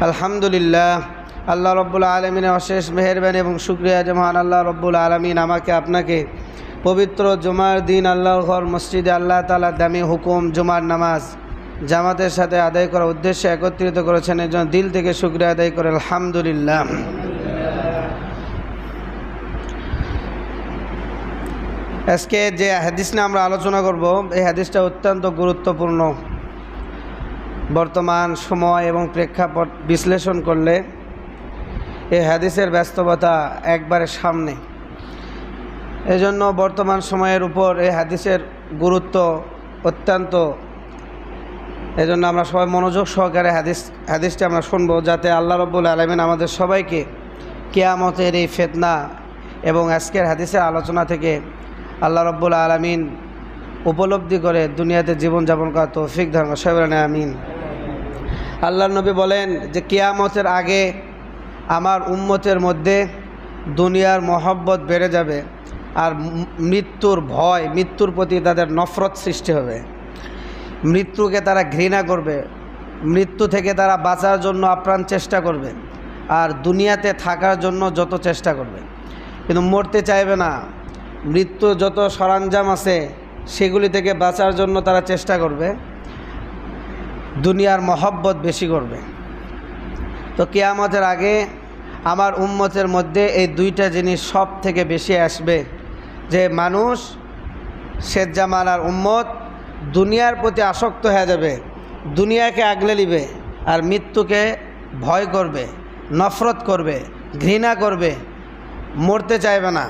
আলহামদুলিল্লাহ, আল্লাহ রব্বুল আলমিনের অশেষ মেহেরবানি এবং শুকরিয়া যে মহান আল্লাহ রব্বুল আলমিন আমাকে আপনাকে পবিত্র জুমার দিন আল্লাহর ঘর মসজিদে আল্লাহ তাআলা দামি হুকুম জুমার নামাজ জামাতের সাথে আদায় করার উদ্দেশ্যে একত্রিত করেছেন। এর জন্য দিল থেকে শুকরিয়া আদায় করে আলহামদুলিল্লাহ। আজকে যে হাদিস নিয়ে আমরা আলোচনা করব, এই হাদিসটা অত্যন্ত গুরুত্বপূর্ণ। বর্তমান সময় এবং প্রেক্ষাপট বিশ্লেষণ করলে এই হাদিসের বাস্তবতা একবারে সামনে। এজন্য বর্তমান সময়ের উপর এই হাদিসের গুরুত্ব অত্যন্ত। এজন্য আমরা সবাই মনোযোগ সহকারে হাদিসটা আমরা শুনবো, যাতে আল্লাহ রব্বুল আলামিন আমাদের সবাইকে কিয়ামতের এই ফিতনা এবং আজকের হাদিসের আলোচনা থেকে আল্লাহ রব্বুল আলামিন উপলব্ধি করে দুনিয়াতে জীবনযাপন করার তৌফিক দান করেন। সবাই বলেন আমিন। আল্লাহর নবী বলেন যে কিয়ামতের আগে আমার উম্মতের মধ্যে দুনিয়ার মহব্বত বেড়ে যাবে আর মৃত্যুর ভয়, মৃত্যুর প্রতি তাদের নফরত সৃষ্টি হবে। মৃত্যুকে তারা ঘৃণা করবে, মৃত্যু থেকে তারা বাঁচার জন্য আপ্রাণ চেষ্টা করবে আর দুনিয়াতে থাকার জন্য যত চেষ্টা করবে, কিন্তু মরতে চাইবে না। মৃত্যু যত সরঞ্জাম আছে সেগুলি থেকে বাঁচার জন্য তারা চেষ্টা করবে, দুনিয়ার মহব্বত বেশি করবে। তো কিয়ামতের আগে আমার উম্মতের মধ্যে এই দুইটা জিনিস সব থেকে বেশি আসবে, যে মানুষ শেষ জামানার উম্মত দুনিয়ার প্রতি আসক্ত হয়ে যাবে, দুনিয়াকে আগলে নিবে আর মৃত্যুকে ভয় করবে, নফরত করবে, ঘৃণা করবে, মরতে চাইবে না।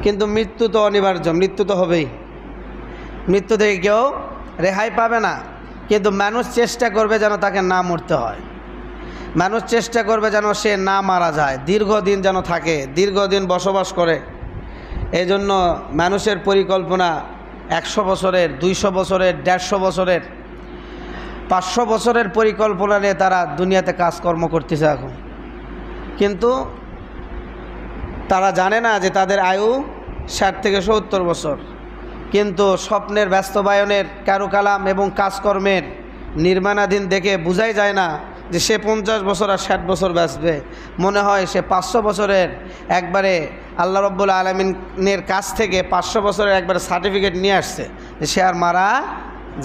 কিন্তু মৃত্যু তো অনিবার্য, মৃত্যু তো হবেই, মৃত্যু থেকে কেউ রেহাই পাবে না। কিন্তু মানুষ চেষ্টা করবে যেন তাকে না মরতে হয়, মানুষ চেষ্টা করবে যেন সে না মারা যায়, দীর্ঘদিন যেন থাকে, দীর্ঘদিন বসবাস করে। এই জন্য মানুষের পরিকল্পনা 100 বছরের, 200 বছরের, 150 বছরের, 500 বছরের পরিকল্পনা নিয়ে তারা দুনিয়াতে কাজকর্ম করতেছে এখন। কিন্তু তারা জানে না যে তাদের আয়ু 60 থেকে 70 বছর। কিন্তু স্বপ্নের বাস্তবায়নের কারুকালাম এবং কাজকর্মের নির্মাণাধীন দেখে বোঝাই যায় না যে সে 50 বছর আর 60 বছর বাঁচবে। মনে হয় সে 500 বছরের একবারে আল্লাহ রব্বুল আলামিনের কাছ থেকে 500 বছরের একবারে সার্টিফিকেট নিয়ে আসছে যে সে আর মারা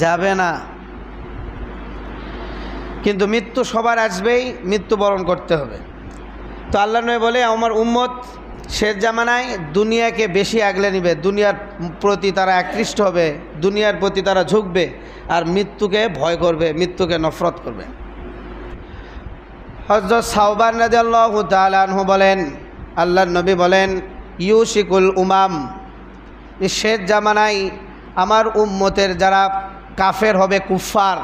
যাবে না। কিন্তু মৃত্যু সবার আসবেই, মৃত্যুবরণ করতে হবে। তো আল্লাহ নবী বলে আমার উম্মত শেষ জামানায় দুনিয়াকে বেশি আগলে নিবে, দুনিয়ার প্রতি তারা আকৃষ্ট হবে, দুনিয়ার প্রতি তারা ঝুঁকবে আর মৃত্যুকে ভয় করবে, মৃত্যুকে নফরত করবে। হযরত সাওবান রাদিয়াল্লাহু তাআলা আনহু বলেন, আল্লাহর নবী বলেন ইউশিকুল উমাম, শেষ জামানায় আমার উম্মতের যারা কাফের হবে, কুফফার,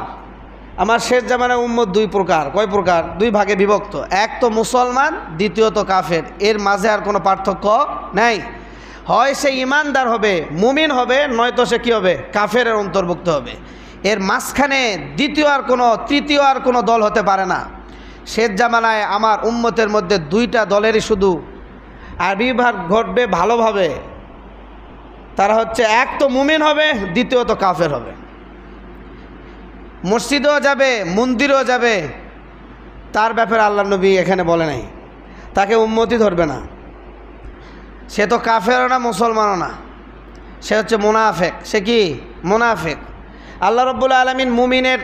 আমার শেষ জামানায় উম্মত দুই প্রকার। কয় প্রকার? দুই ভাগে বিভক্ত। এক তো মুসলমান, দ্বিতীয়ত কাফের। এর মাঝে আর কোনো পার্থক্য নাই। হয় সে ইমানদার হবে, মুমিন হবে, নয়তো সে কী হবে? কাফেরের অন্তর্ভুক্ত হবে। এর মাঝখানে দ্বিতীয় আর কোনো, তৃতীয় আর কোনো দল হতে পারে না। শেষ জামানায় আমার উম্মতের মধ্যে দুইটা দলেরই শুধু আবির্ভাব ঘটবে ভালোভাবে। তারা হচ্ছে এক তো মুমিন হবে, দ্বিতীয়ত কাফের হবে। মসজিদেও যাবে, মন্দিরেও যাবে, তার ব্যাপারে আল্লাহ নবী এখানে বলে নাই, তাকে উম্মতি ধরবে না। সে তো কাফেরও না, মুসলমানও না, সে হচ্ছে মুনাফেক। সে কি? মুনাফেক। আল্লাহ রব্বুল আলামিন মুমিনের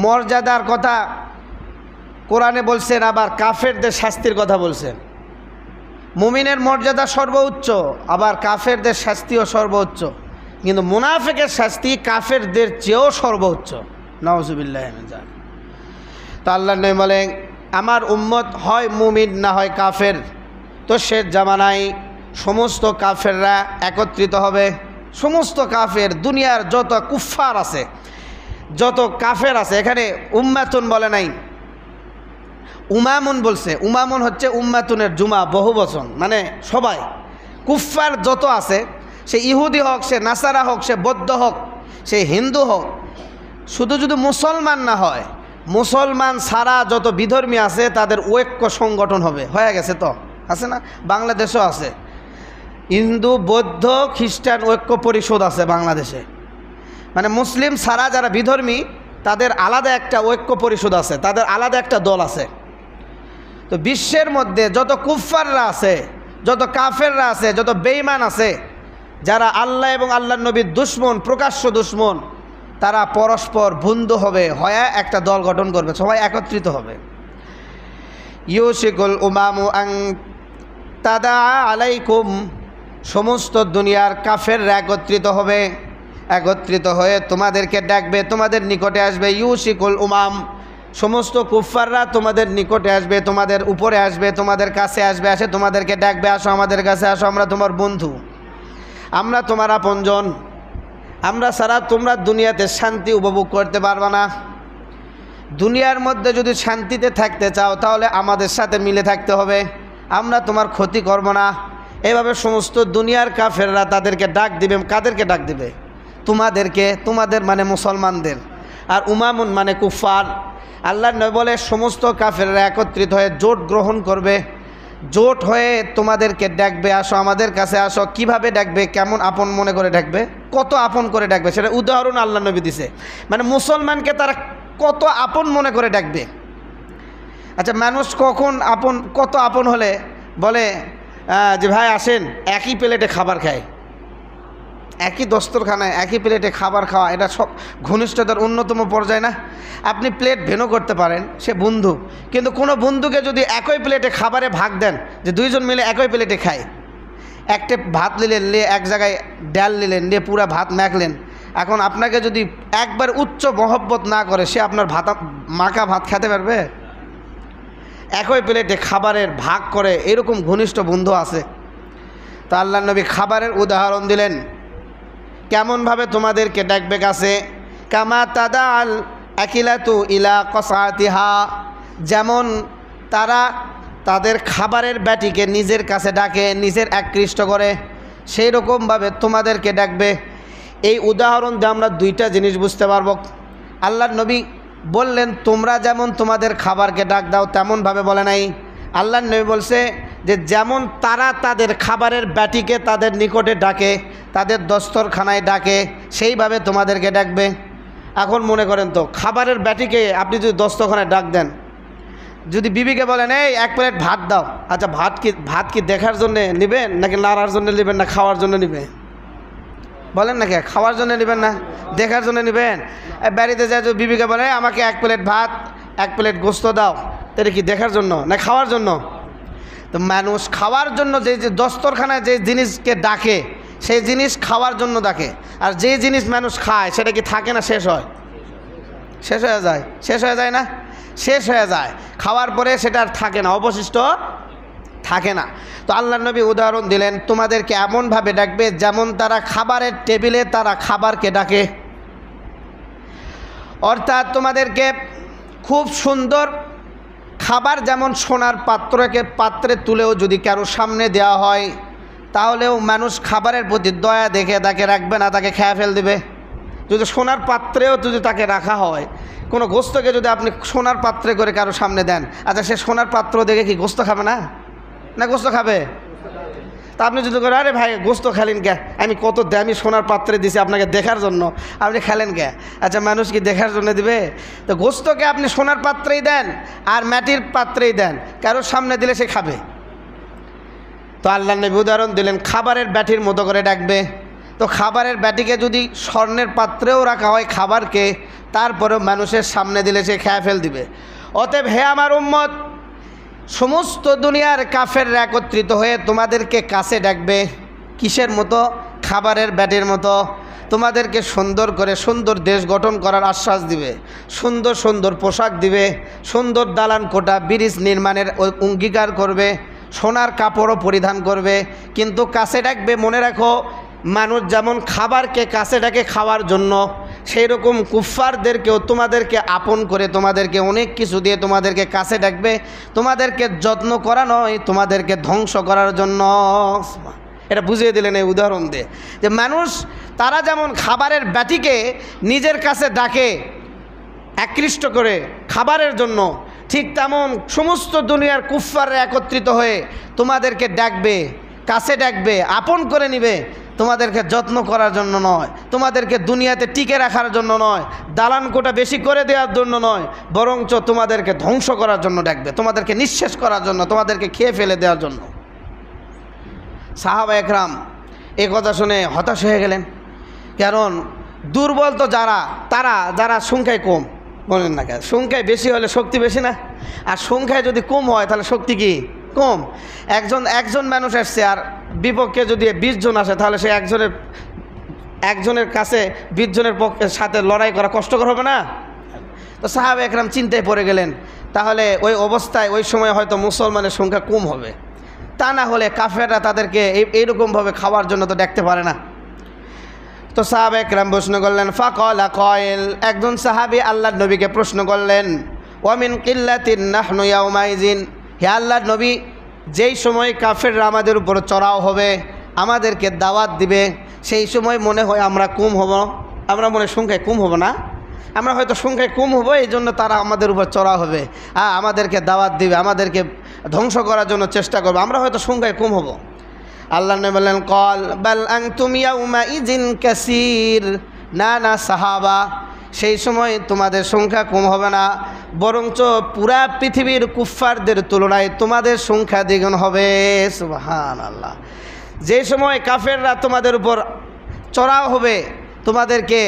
মর্যাদার কথা কোরআনে বলছেন, আবার কাফেরদের শাস্তির কথা বলছেন। মুমিনের মর্যাদা সর্বোচ্চ, আবার কাফেরদের শাস্তিও সর্বোচ্চ। কিন্তু মুনাফিকের শাস্তি কাফেরদের চেয়েও সর্বোচ্চ। নাউজুবিল্লাহ। তো আল্লাহ নবী বলেন আমার উম্মত হয় মুমিন না হয় কাফের। তো শেষ জামানায় সমস্ত কাফেররা একত্রিত হবে। সমস্ত কাফের, দুনিয়ার যত কুফফার আছে, যত কাফের আছে, এখানে উম্মাতুন বলে নাই, উমামুন বলছে। উমামুন হচ্ছে উম্মাতুনের জুমা, বহু বচন, মানে সবাই। কুফফার যত আছে, সে ইহুদি হোক, সে নাসারা হোক, সে বৌদ্ধ হোক, সে হিন্দু হোক, শুধু যদি মুসলমান না হয়, মুসলমান ছাড়া যত বিধর্মী আছে তাদের ঐক্য সংগঠন হবে। হয়ে গেছে তো, আছে না? বাংলাদেশেও আছে হিন্দু, বৌদ্ধ, খ্রিস্টান ঐক্য পরিষদ আছে বাংলাদেশে। মানে মুসলিম ছাড়া যারা বিধর্মী তাদের আলাদা একটা ঐক্য পরিষদ আছে, তাদের আলাদা একটা দল আছে। তো বিশ্বের মধ্যে যত কুফফাররা আছে, যত কাফেররা আছে, যত বেঈমান আছে, যারা আল্লাহ এবং আল্লাহর নবীর দুশমন, প্রকাশ্য দুশমন, তারা পরস্পর বন্ধু হবে, হয়ে একটা দল গঠন করবে, সবাই একত্রিত হবে। ইউশিকুল উমামু আন তাদা আলাইকুম, সমস্ত দুনিয়ার কাফেররা একত্রিত হবে, একত্রিত হয়ে তোমাদেরকে ডাকবে, তোমাদের নিকটে আসবে। ইউশিকুল উমাম, সমস্ত কুফফাররা তোমাদের নিকটে আসবে, তোমাদের উপরে আসবে, তোমাদের কাছে আসবে, আসে তোমাদেরকে ডাকবে, আসো আমাদের কাছে আসো, আমরা তোমার বন্ধু, আমরা তোমার আপনজন, আমরা ছাড়া তোমরা দুনিয়াতে শান্তি উপভোগ করতে পারবে না। দুনিয়ার মধ্যে যদি শান্তিতে থাকতে চাও তাহলে আমাদের সাথে মিলে থাকতে হবে, আমরা তোমার ক্ষতি করব না। এভাবে সমস্ত দুনিয়ার কাফেররা তাদেরকে ডাক দিবে। কাদেরকে ডাক দিবে? তোমাদেরকে, তোমাদের মানে মুসলমানদের। আর উমামুন মানে কুফার। আল্লাহর নবী বলে সমস্ত কাফেররা একত্রিত হয়ে জোট গ্রহণ করবে, জোট হয়ে তোমাদেরকে ডাকবে, আসো আমাদের কাছে আসো। কিভাবে ডাকবে? কেমন আপন মনে করে ডাকবে, কত আপন করে ডাকবে, সেটা উদাহরণ আল্লাহ নবী দিছে। মানে মুসলমানকে তারা কত আপন মনে করে ডাকবে। আচ্ছা, মানুষ কখন আপন, কত আপন হলে বলে যে ভাই আসেন, একই প্লেটে খাবার খায়, একই দস্তরখানায় একই প্লেটে খাবার খাওয়া, এটা সব ঘনিষ্ঠতার অন্যতম পর্যায় না? আপনি প্লেট ভেনো করতে পারেন, সে বন্ধু, কিন্তু কোনো বন্ধুকে যদি একই প্লেটে খাবারে ভাগ দেন, যে দুইজন মিলে একই প্লেটে খায়, একটা ভাত নিলেন, নিয়ে এক জায়গায় ডাল নিলেন, নিয়ে পুরা ভাত মাখলেন, এখন আপনাকে যদি একবার উচ্চ মহব্বত না করে, সে আপনার ভাত মাখা ভাত খেতে পারবে? একই প্লেটে খাবারের ভাগ করে, এরকম ঘনিষ্ঠ বন্ধু আছে। তা আল্লাহ নবী খাবারের উদাহরণ দিলেন, কেমনভাবে তোমাদেরকে ডাকবে কাছে। কামা তাদা আল আকিলাতু ইলা কসাতিহা, যেমন তারা তাদের খাবারের ব্যাটিকে নিজের কাছে ডাকে, নিজের আকৃষ্ট করে, সেই রকমভাবে তোমাদেরকে ডাকবে। এই উদাহরণ দিয়ে আমরা দুইটা জিনিস বুঝতে পারব। আল্লাহর নবী বললেন তোমরা যেমন তোমাদের খাবারকে ডাক দাও, তেমনভাবে বলে নাই। আল্লাহর নবী বলছে যে যেমন তারা তাদের খাবারের ব্যাটিকে তাদের নিকটে ডাকে, তাদের দস্তরখানায় ডাকে, সেইভাবে তোমাদেরকে ডাকবে। এখন মনে করেন তো, খাবারের ব্যাটিকে আপনি যদি দস্তরখানায় ডাক দেন, যদি বিবিকে বলেন এই এক প্লেট ভাত দাও, আচ্ছা ভাত কি দেখার জন্য নেবেন নাকি নাড়ার জন্য নেবেন, না খাওয়ার জন্য নেবেন? বলেন নাকি খাওয়ার জন্য নেবেন না দেখার জন্য নেবেন? বাড়িতে যায় যদি বিবিকে বলে আমাকে এক প্লেট ভাত এক প্লেট গোস্ত দাও, তাহলে কি দেখার জন্য না খাওয়ার জন্য? তো মানুষ খাওয়ার জন্য যে দস্তরখানায় যে জিনিসকে ডাকে, সেই জিনিস খাওয়ার জন্য ডাকে। আর যে জিনিস মানুষ খায় সেটা কি থাকে না শেষ হয়? শেষ হয়ে যায়, শেষ হয়ে যায় না? শেষ হয়ে যায়, খাওয়ার পরে সেটা আর থাকে না, অবশিষ্ট থাকে না। তো আল্লাহ নবী উদাহরণ দিলেন তোমাদেরকে এমনভাবে ডাকবে যেমন তারা খাবারের টেবিলে তারা খাবারকে ডাকে। অর্থাৎ তোমাদেরকে খুব সুন্দর খাবার, যেমন সোনার পাত্রে তুলেও যদি কারো সামনে দেওয়া হয়, তাহলেও মানুষ খাবারের প্রতি দয়া দেখে তাকে রাখবে না, তাকে খেয়ে ফেল দেবে। যদি সোনার পাত্রেও যদি তাকে রাখা হয়, কোনো গোস্তকে যদি আপনি সোনার পাত্রে করে কারো সামনে দেন, আচ্ছা সে সোনার পাত্র দেখে কি গোস্ত খাবে না? না গোস্ত খাবে? তা আপনি যদি করেন আরে ভাই গোস্ত খেলেন কে, আমি কত দামি সোনার পাত্রে দিছি আপনাকে দেখার জন্য, আপনি খেলেন কে? আচ্ছা মানুষ কি দেখার জন্য দিবে? তো গোস্তকে আপনি সোনার পাত্রেই দেন আর মাটির পাত্রেই দেন, কারোর সামনে দিলে সে খাবে। তো আল্লাহ নবী উদাহরণ দিলেন খাবারের ব্যাটির মতো করে ডাকবে। তো খাবারের ব্যাটিকে যদি স্বর্ণের পাত্রেও রাখা হয় খাবারকে, তারপরেও মানুষের সামনে দিলে সে খেয়ে ফেল দিবে। অতএব হে আমার উম্মত, সমস্ত দুনিয়ার কাফেররা একত্রিত হয়ে তোমাদেরকে কাছে ডাকবে। কিসের মতো? খাবারের ব্যাটির মতো। তোমাদেরকে সুন্দর করে সুন্দর দেশ গঠন করার আশ্বাস দিবে, সুন্দর সুন্দর পোশাক দিবে, সুন্দর দালান কোটা ব্রিজ নির্মাণের অঙ্গীকার করবে, সোনার কাপড়ও পরিধান করবে, কিন্তু কাছে ডাকবে। মনে রাখো, মানুষ যেমন খাবারকে কাছে ডাকে খাওয়ার জন্য, সেই রকম কুফফারদেরকেও তোমাদেরকে আপন করে তোমাদেরকে অনেক কিছু দিয়ে তোমাদেরকে কাছে ডাকবে। তোমাদেরকে যত্ন করা নয়, তোমাদেরকে ধ্বংস করার জন্য। এটা বুঝিয়ে দিলেন এই উদাহরণ দিয়ে, যে মানুষ তারা যেমন খাবারের ব্যাটিকে নিজের কাছে ডাকে আকৃষ্ট করে খাবারের জন্য, ঠিক তেমন সমস্ত দুনিয়ার কুফফাররা একত্রিত হয়ে তোমাদেরকে ডাকবে, কাছে ডাকবে, আপন করে নিবে, তোমাদেরকে যত্ন করার জন্য নয়, তোমাদেরকে দুনিয়াতে টিকে রাখার জন্য নয়, দালান কোটা বেশি করে দেওয়ার জন্য নয়, বরঞ্চ তোমাদেরকে ধ্বংস করার জন্য ডাকবে, তোমাদেরকে নিঃশেষ করার জন্য, তোমাদেরকে খেয়ে ফেলে দেওয়ার জন্য। সাহাবা একরাম এ কথা শুনে হতাশ হয়ে গেলেন। কারণ দুর্বল তো যারা সংখ্যায় কম, বলেন না কেন, সংখ্যায় বেশি হলে শক্তি বেশি না? আর সংখ্যায় যদি কম হয় তাহলে শক্তি কি কম? একজন মানুষ আসছে আর বিপক্ষে যদি 20 জন আসে, তাহলে সে একজনের কাছে 20 জনের সাথে লড়াই করা কষ্টকর হবে না? তো সাহাবা একরাম চিন্তায় পড়ে গেলেন, তাহলে ওই অবস্থায় ওই সময় হয়তো মুসলমানের সংখ্যা কম হবে, তা না হলে কাফেররা তাদেরকে এইরকমভাবে খাওয়ার জন্য তো দেখতে পারে না। তো সাহাবা একরাম প্রশ্ন করলেন, ফাকালা কায়েল, একজন সাহাবী আল্লাহর নবীকে প্রশ্ন করলেন, ওয়ামিন কিল্লাতিন নাহনু ইয়াউমাইজিন, হে আল্লাহর নবী, যেই সময় কাফেররা আমাদের উপর চড়াও হবে, আমাদেরকে দাওয়াত দিবে, সেই সময় মনে হয় আমরা কম হব, আমরা মনে সংখ্যায় কম হব না, আমরা হয়তো সংখ্যায় কম হব, এই জন্য তারা আমাদের উপর চড়াও হবে, আমাদেরকে দাওয়াত দিবে, আমাদেরকে ধ্বংস করার জন্য চেষ্টা করবে, আমরা হয়তো সংখ্যায় কম হব। আল্লাহ নবী বললেন, কল বাল আনতুম ইয়াউমাইজিন কাসীর, না সাহাবা, সেই সময় তোমাদের সংখ্যা কম হবে না, বরঞ্চ পুরা পৃথিবীর কুফফারদের তুলনায় তোমাদের সংখ্যা দ্বিগুণ হবে। সুবহানাল্লাহ। যে সময় কাফেররা তোমাদের উপর চড়াও হবে, তোমাদেরকে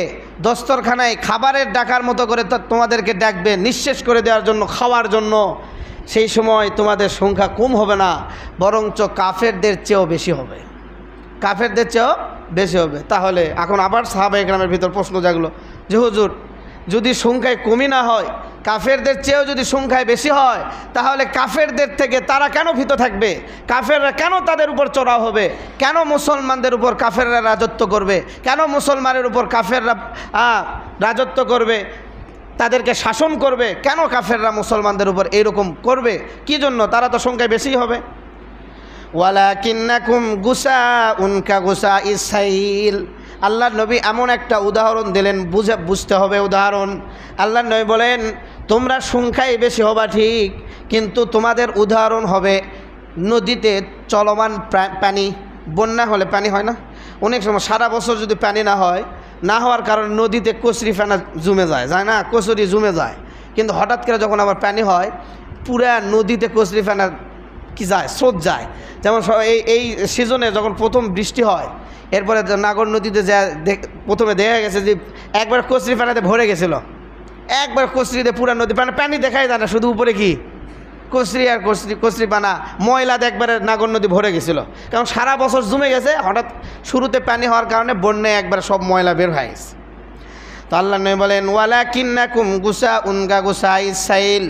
দস্তরখানায় খাবারের ডাকার মতো করে তোমাদেরকে ডাকবে নিঃশেষ করে দেওয়ার জন্য, খাওয়ার জন্য, সেই সময় তোমাদের সংখ্যা কম হবে না, বরঞ্চ কাফেরদের চেয়েও বেশি হবে, কাফেরদের চেয়েও বেশি হবে। তাহলে এখন আবার সাহাবা একরামের ভিতর প্রশ্ন জাগলো যে হুজুর, যদি সংখ্যায় কমই না হয়, কাফেরদের চেয়েও যদি সংখ্যায় বেশি হয়, তাহলে কাফেরদের থেকে তারা কেন ভীত থাকবে? কাফেররা কেন তাদের উপর চড়াও হবে? কেন মুসলমানদের উপর কাফেররা রাজত্ব করবে? কেন মুসলমানের উপর কাফেররা রাজত্ব করবে, তাদেরকে শাসন করবে? কেন কাফেররা মুসলমানদের উপর এইরকম করবে? কি জন্য? তারা তো সংখ্যায় বেশি হবে। ওয়ালাকিন্নাকুম গুসাউন কাগুসাইস সাইল, আল্লাহর নবী এমন একটা উদাহরণ দিলেন, বুঝতে হবে উদাহরণ। আল্লাহর নবী বলেন, তোমরা সংখ্যায় বেশি হবা ঠিক, কিন্তু তোমাদের উদাহরণ হবে নদীতে চলমান পানি। বন্যা হলে পানি হয় না, অনেক সময় সারা বছর যদি পানি না হওয়ার কারণে নদীতে কচুরি ফেনা জমে যায় না, কচুরি জমে যায়, কিন্তু হঠাৎ করে যখন আবার পানি হয়, পুরা নদীতে কচুরি ফেনা কি যায়, স্রোত যায়। যেমন এই সিজনে যখন প্রথম বৃষ্টি হয়, এরপরে নাগর নদীতে যা প্রথমে দেখা গেছে যে একবার কচুরি ফেনাতে ভরে গেছিল, একবার কচুরিতে পুরা নদী পানি দেখাই যায় না, শুধু উপরে কি কচুরি আর কচুরি পানা, ময়লা একবারে নাগর নদী ভরে গেছিলো, কারণ সারা বছর জমে গেছে, হঠাৎ শুরুতে পানি হওয়ার কারণে বন্যায় একবার সব ময়লা বের হয়ে গেছে। তো আল্লাহ নবী বলেন, ওয়ালাকিন্নাকুম গুসাউন কাগুসাইস সাইল,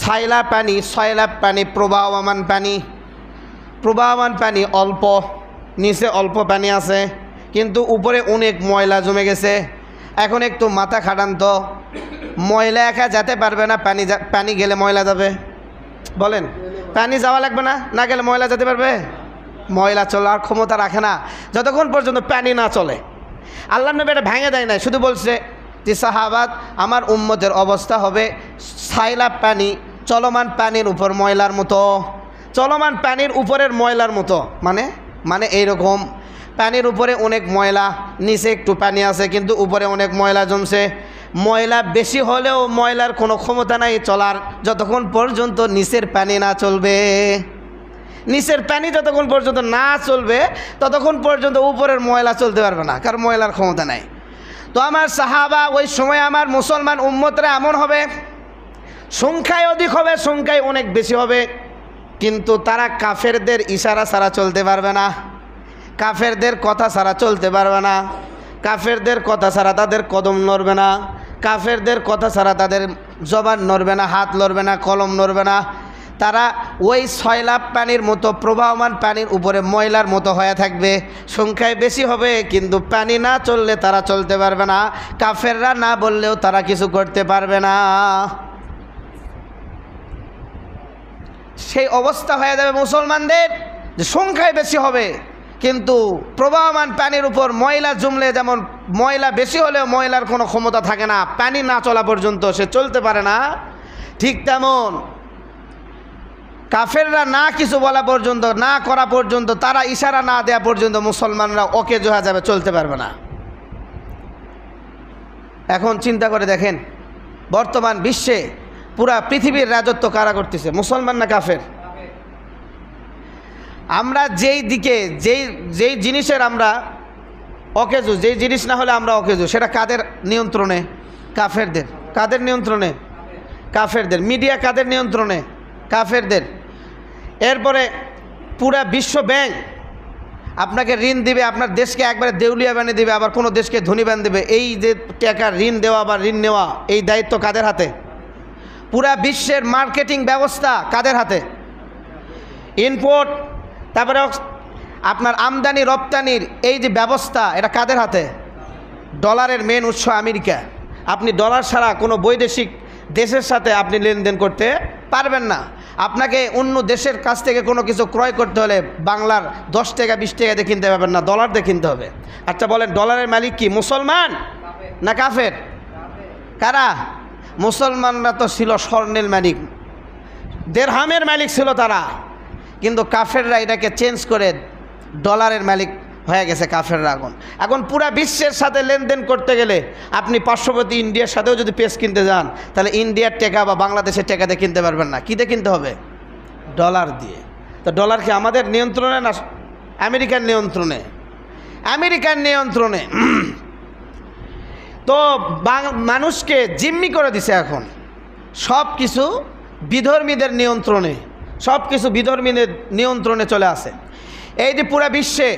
সয়লাব পানি, প্রবাহমান পানি অল্প, নিচে অল্প পানি আছে, কিন্তু উপরে অনেক ময়লা জমে গেছে। এখন একটু মাথা খাটান তো, ময়লা একা যেতে পারবে না, পানি গেলে ময়লা যাবে? বলেন, পানি যাওয়া লাগবে না গেলে ময়লা যেতে পারবে? ময়লা চলার ক্ষমতা রাখে না যতক্ষণ পর্যন্ত পানি না চলে। আল্লাহ নবী এটা ভেঙে দেয় নাই, শুধু বলছে যে সাহাবাত, আমার উম্মতের অবস্থা হবে সাইলাব পানি, চলমান পানির উপর ময়লার মতো, চলমান পানির উপরের ময়লার মতো, মানে এইরকম পানির উপরে অনেক ময়লা, নিচে একটু পানি আছে কিন্তু উপরে অনেক ময়লা জমছে। ময়লা বেশি হলেও ময়লার কোনো ক্ষমতা নাই চলার, যতক্ষণ পর্যন্ত নিচের পানি না চলবে। নিচের পানি যতক্ষণ পর্যন্ত না চলবে ততক্ষণ পর্যন্ত উপরের ময়লা চলতে পারবে না, কারণ ময়লার ক্ষমতা নাই। তো আমার সাহাবা, ওই সময় আমার মুসলমান উম্মতরা এমন হবে, সংখ্যায় অধিক হবে, সংখ্যায় অনেক বেশি হবে, কিন্তু তারা কাফেরদের ইশারা ছাড়া চলতে পারবে না, কাফেরদের কথা ছাড়া চলতে পারবে না, কাফেরদের কথা ছাড়া তাদের কদম নড়বে না, কাফেরদের কথা ছাড়া তাদের জবান নড়বে না, হাত নড়বে না, কলম নড়বে না। তারা ওই সয়লাব পানির মতো, প্রবাহমান পানির উপরে ময়লার মতো হয়ে থাকবে। সংখ্যায় বেশি হবে কিন্তু পানি না চললে তারা চলতে পারবে না, কাফেররা না বললেও তারা কিছু করতে পারবে না। সেই অবস্থা হয়ে যাবে মুসলমানদের, যে সংখ্যায় বেশি হবে কিন্তু প্রবাহমান পানির উপর ময়লা জমলে, যেমন ময়লা বেশি হলেও ময়লার কোনো ক্ষমতা থাকে না, পানি না চলা পর্যন্ত সে চলতে পারে না, ঠিক তেমন কাফেররা না কিছু বলা পর্যন্ত, না করা পর্যন্ত, তারা ইশারা না দেওয়া পর্যন্ত মুসলমানরা ওকে জোহা যাবে, চলতে পারবে না। এখন চিন্তা করে দেখেন, বর্তমান বিশ্বে পুরা পৃথিবীর রাজত্ব কারা করতেছে, মুসলমান না কাফের? আমরা যেই দিকে যেই জিনিসের আমরা অকেজু, যেই জিনিস না হলে আমরা অকেজু, সেটা কাদের নিয়ন্ত্রণে? কাফেরদের। কাদের নিয়ন্ত্রণে? কাফেরদের। মিডিয়া কাদের নিয়ন্ত্রণে? কাফেরদের। এরপরে পুরা বিশ্ব ব্যাংক আপনাকে ঋণ দিবে, আপনার দেশকে একবারে দেউলিয়া বানিয়ে দিবে, আবার কোনো দেশকে ধনী বানিয়ে দেবে। এই যে টাকা ঋণ দেওয়া বা ঋণ নেওয়া, এই দায়িত্ব কাদের হাতে? পুরা বিশ্বের মার্কেটিং ব্যবস্থা কাদের হাতে? ইনপোর্ট, তারপরে আপনার আমদানি রপ্তানির এই যে ব্যবস্থা, এটা কাদের হাতে? ডলারের মেন উৎস আমেরিকা। আপনি ডলার ছাড়া কোনো বৈদেশিক দেশের সাথে আপনি লেনদেন করতে পারবেন না। আপনাকে অন্য দেশের কাছ থেকে কোনো কিছু ক্রয় করতে হলে বাংলার 10 টাকা 20 টাকা দিয়ে কিনতে পারবেন না, ডলার দিয়ে কিনতে হবে। আচ্ছা বলেন, ডলারের মালিক কি, মুসলমান না কাফের? কারা? মুসলমানরা তো ছিল স্বর্ণের মালিক, দেরহামের মালিক ছিল তারা, কিন্তু কাফেররা এটাকে চেঞ্জ করে ডলারের মালিক হয়ে গেছে কাফেররা। এখন পুরা বিশ্বের সাথে লেনদেন করতে গেলে আপনি পার্শ্ববর্তী ইন্ডিয়ার সাথেও যদি পেঁয়াজ কিনতে যান, তাহলে ইন্ডিয়ার টাকা বা বাংলাদেশের টাকা দিয়ে কিনতে পারবেন না। কী দিয়ে কিনতে হবে? ডলার দিয়ে। তো ডলার কি আমাদের নিয়ন্ত্রণে না আমেরিকার নিয়ন্ত্রণে? আমেরিকার নিয়ন্ত্রণে। তো মানুষকে জিম্মি করে দিছে। এখন সব কিছু বিধর্মীদের নিয়ন্ত্রণে, সব কিছু বিধর্মীদের নিয়ন্ত্রণে চলে আসে। এই যে পুরা বিশ্বে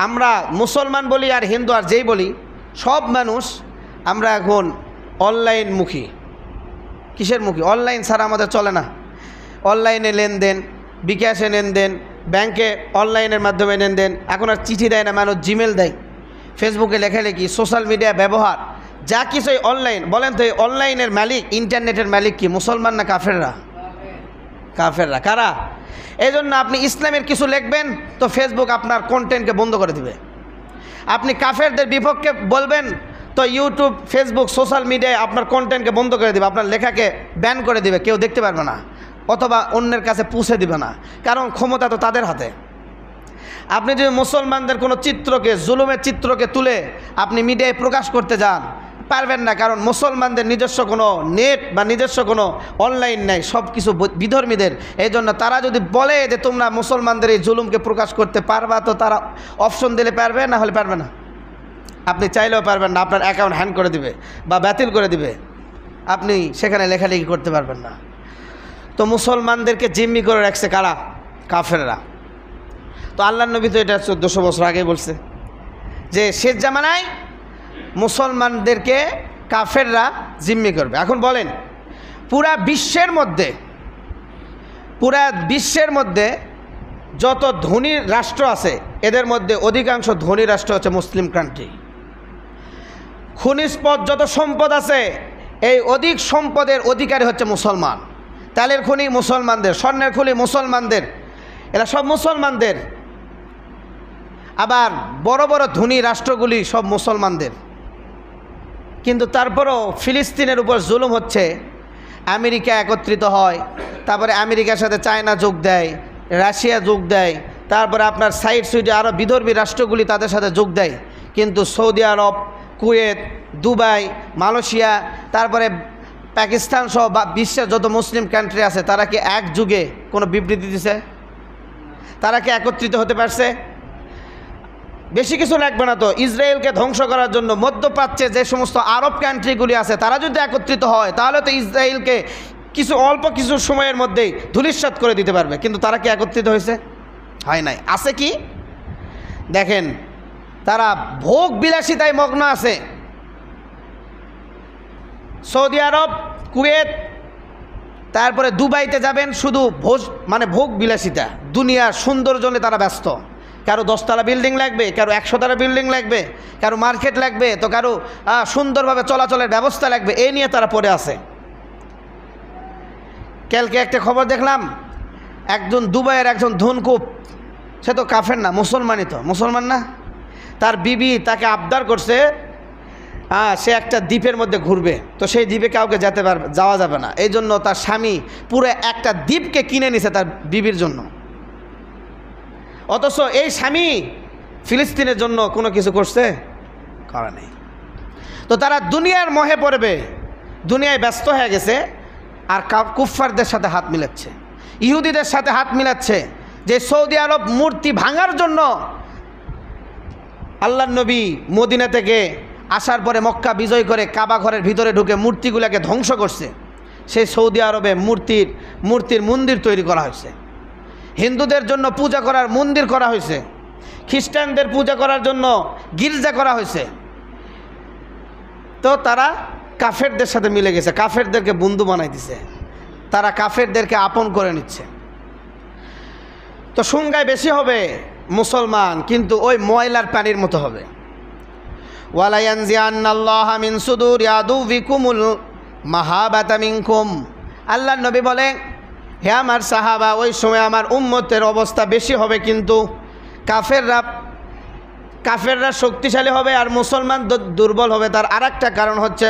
আমরা মুসলমান বলি আর হিন্দু আর যেই বলি, সব মানুষ আমরা এখন অনলাইনমুখী। কিসের মুখী? অনলাইন ছাড়া আমাদের চলে না। অনলাইনে লেনদেন, বিকাশে লেনদেন, ব্যাংকে অনলাইনের মাধ্যমে লেনদেন। এখন আর চিঠি দেয় না মানুষ, জিমেল দেয়, ফেসবুকে লেখালেখি, সোশ্যাল মিডিয়া ব্যবহার, যা কিছুই অনলাইন। বলেন তো এই অনলাইনের মালিক, ইন্টারনেটের মালিক কি, মুসলমান না কাফেররা? কাফেররা। কারা? এই জন্য আপনি ইসলামের কিছু লিখবেন তো ফেসবুক আপনার কন্টেন্টকে বন্ধ করে দিবে। আপনি কাফেরদের বিপক্ষে বলবেন তো ইউটিউব, ফেসবুক, সোশ্যাল মিডিয়ায় আপনার কন্টেন্টকে বন্ধ করে দিবে, আপনার লেখাকে ব্যান করে দিবে, কেউ দেখতে পারবে না, অথবা অন্যের কাছে পৌঁছে দিবে না, কারণ ক্ষমতা তো তাদের হাতে। আপনি যদি মুসলমানদের কোনো চিত্রকে, জুলুমের চিত্রকে তুলে আপনি মিডিয়ায় প্রকাশ করতে যান, পারবেন না, কারণ মুসলমানদের নিজস্ব কোনো নেট বা নিজস্ব কোনো অনলাইন নেই, সব কিছু বিধর্মীদের। এই জন্য তারা যদি বলে যে তোমরা মুসলমানদের এই জুলুমকে প্রকাশ করতে পারবা, তো তারা অপশন দিলে পারবে, না হলে পারবে না। আপনি চাইলেও পারবেন না, আপনার অ্যাকাউন্ট হ্যান্ড করে দিবে বা বাতিল করে দিবে, আপনি সেখানে লেখালেখি করতে পারবেন না। তো মুসলমানদেরকে জিম্মি করে রাখছে কারা? কাফেররা। তো আল্লাহর নবী তো এটা 1400 বছর আগে বলছে যে শেষ জামানায় মুসলমানদেরকে কাফেররা জিম্মি করবে। এখন বলেন, পুরা বিশ্বের মধ্যে যত ধনী রাষ্ট্র আছে, এদের মধ্যে অধিকাংশ ধনী রাষ্ট্র হচ্ছে মুসলিম কান্ট্রি। খনিজ পথ যত সম্পদ আছে, এই অধিক সম্পদের অধিকারী হচ্ছে মুসলমান। তেলের খনি মুসলমানদের, স্বর্ণের খনি মুসলমানদের, এরা সব মুসলমানদের। আবার বড় বড় ধনী রাষ্ট্রগুলি সব মুসলমানদের। কিন্তু তারপরও ফিলিস্তিনের উপর জুলুম হচ্ছে। আমেরিকা একত্রিত হয়, তারপরে আমেরিকার সাথে চায়না যোগ দেয়, রাশিয়া যোগ দেয়, তারপরে আপনার সাইড সুইডে আরও বিধর্মী রাষ্ট্রগুলি তাদের সাথে যোগ দেয়। কিন্তু সৌদি আরব, কুয়েত, দুবাই, মালয়েশিয়া, তারপরে পাকিস্তান সহ বা বিশ্বের যত মুসলিম কান্ট্রি আছে, তারা কি এক যুগে কোনো বিবৃতি দিছে? তারা কি একত্রিত হতে পারছে? বেশি কিছু লাগবে না তো, ইসরায়েলকে ধ্বংস করার জন্য মধ্যপ্রাচ্যে যে সমস্ত আরব কান্ট্রিগুলি আছে, তারা যদি একত্রিত হয়, তাহলে তো ইসরায়েলকে অল্প কিছু সময়ের মধ্যেই ধূলিসাৎ করে দিতে পারবে। কিন্তু তারা কি একত্রিত হয়েছে? হয় নাই। আছে কি? দেখেন, তারা ভোগ বিলাসিতায় মগ্ন আছে। সৌদি আরব, কুয়েত, তারপরে দুবাইতে যাবেন, শুধু ভোগ বিলাসিতা, দুনিয়ার সৌন্দর্যে তারা ব্যস্ত। কারো 10 তলা বিল্ডিং লাগবে, কারো 100 তলা বিল্ডিং লাগবে, কারো মার্কেট লাগবে, তো কারো সুন্দরভাবে চলাচলের ব্যবস্থা লাগবে, এই নিয়ে তারা পড়ে আছে। কালকে একটা খবর দেখলাম, একজন দুবাইয়ের একজন ধনকুপ, সে তো কাফের না, মুসলমানই তো, মুসলমান না, তার বিবি তাকে আবদার করছে সে একটা দ্বীপের মধ্যে ঘুরবে, তো সেই দ্বীপে কাউকে যাওয়া যাবে না, এই জন্য তার স্বামী পুরো একটা দ্বীপকে কিনে নিছে তার বিবির জন্য। অথচ এই স্বামী ফিলিস্তিনের জন্য কোনো কিছু করছে? করা নেই। তো তারা দুনিয়ার মোহে পড়বে, দুনিয়ায় ব্যস্ত হয়ে গেছে, আর কুফফারদের সাথে হাত মিলাচ্ছে, ইহুদিদের সাথে হাত মিলাচ্ছে। যে সৌদি আরব মূর্তি ভাঙার জন্য আল্লাহর নবী মদিনা থেকে আসার পরে মক্কা বিজয় করে কাবা ঘরের ভিতরে ঢুকে মূর্তিগুলোকে ধ্বংস করছে, সেই সৌদি আরবে মূর্তির মন্দির তৈরি করা হয়েছে। হিন্দুদের জন্য পূজা করার মন্দির করা হয়েছে, খ্রিস্টানদের পূজা করার জন্য গির্জা করা হয়েছে। তো তারা কাফেরদের সাথে মিলে গেছে, কাফেরদেরকে বন্ধু বানাই দিছে, তারা কাফেরদেরকে আপন করে নিচ্ছে। তো সংখ্যায় বেশি হবে মুসলমান, কিন্তু ওই ময়লার পানির মতো হবে। ওয়ালা ইয়ানজিআন্নাল্লাহু মিন সুদুরি আদুবিকুমুল মাহাবাতা মিনকুম। আল্লাহর নবী বলে, হে আমার সাহাবা, ওই সময় আমার উম্মতের অবস্থা বেশি হবে, কিন্তু কাফেররা শক্তিশালী হবে আর মুসলমান দুর্বল হবে। তার আরেকটা কারণ হচ্ছে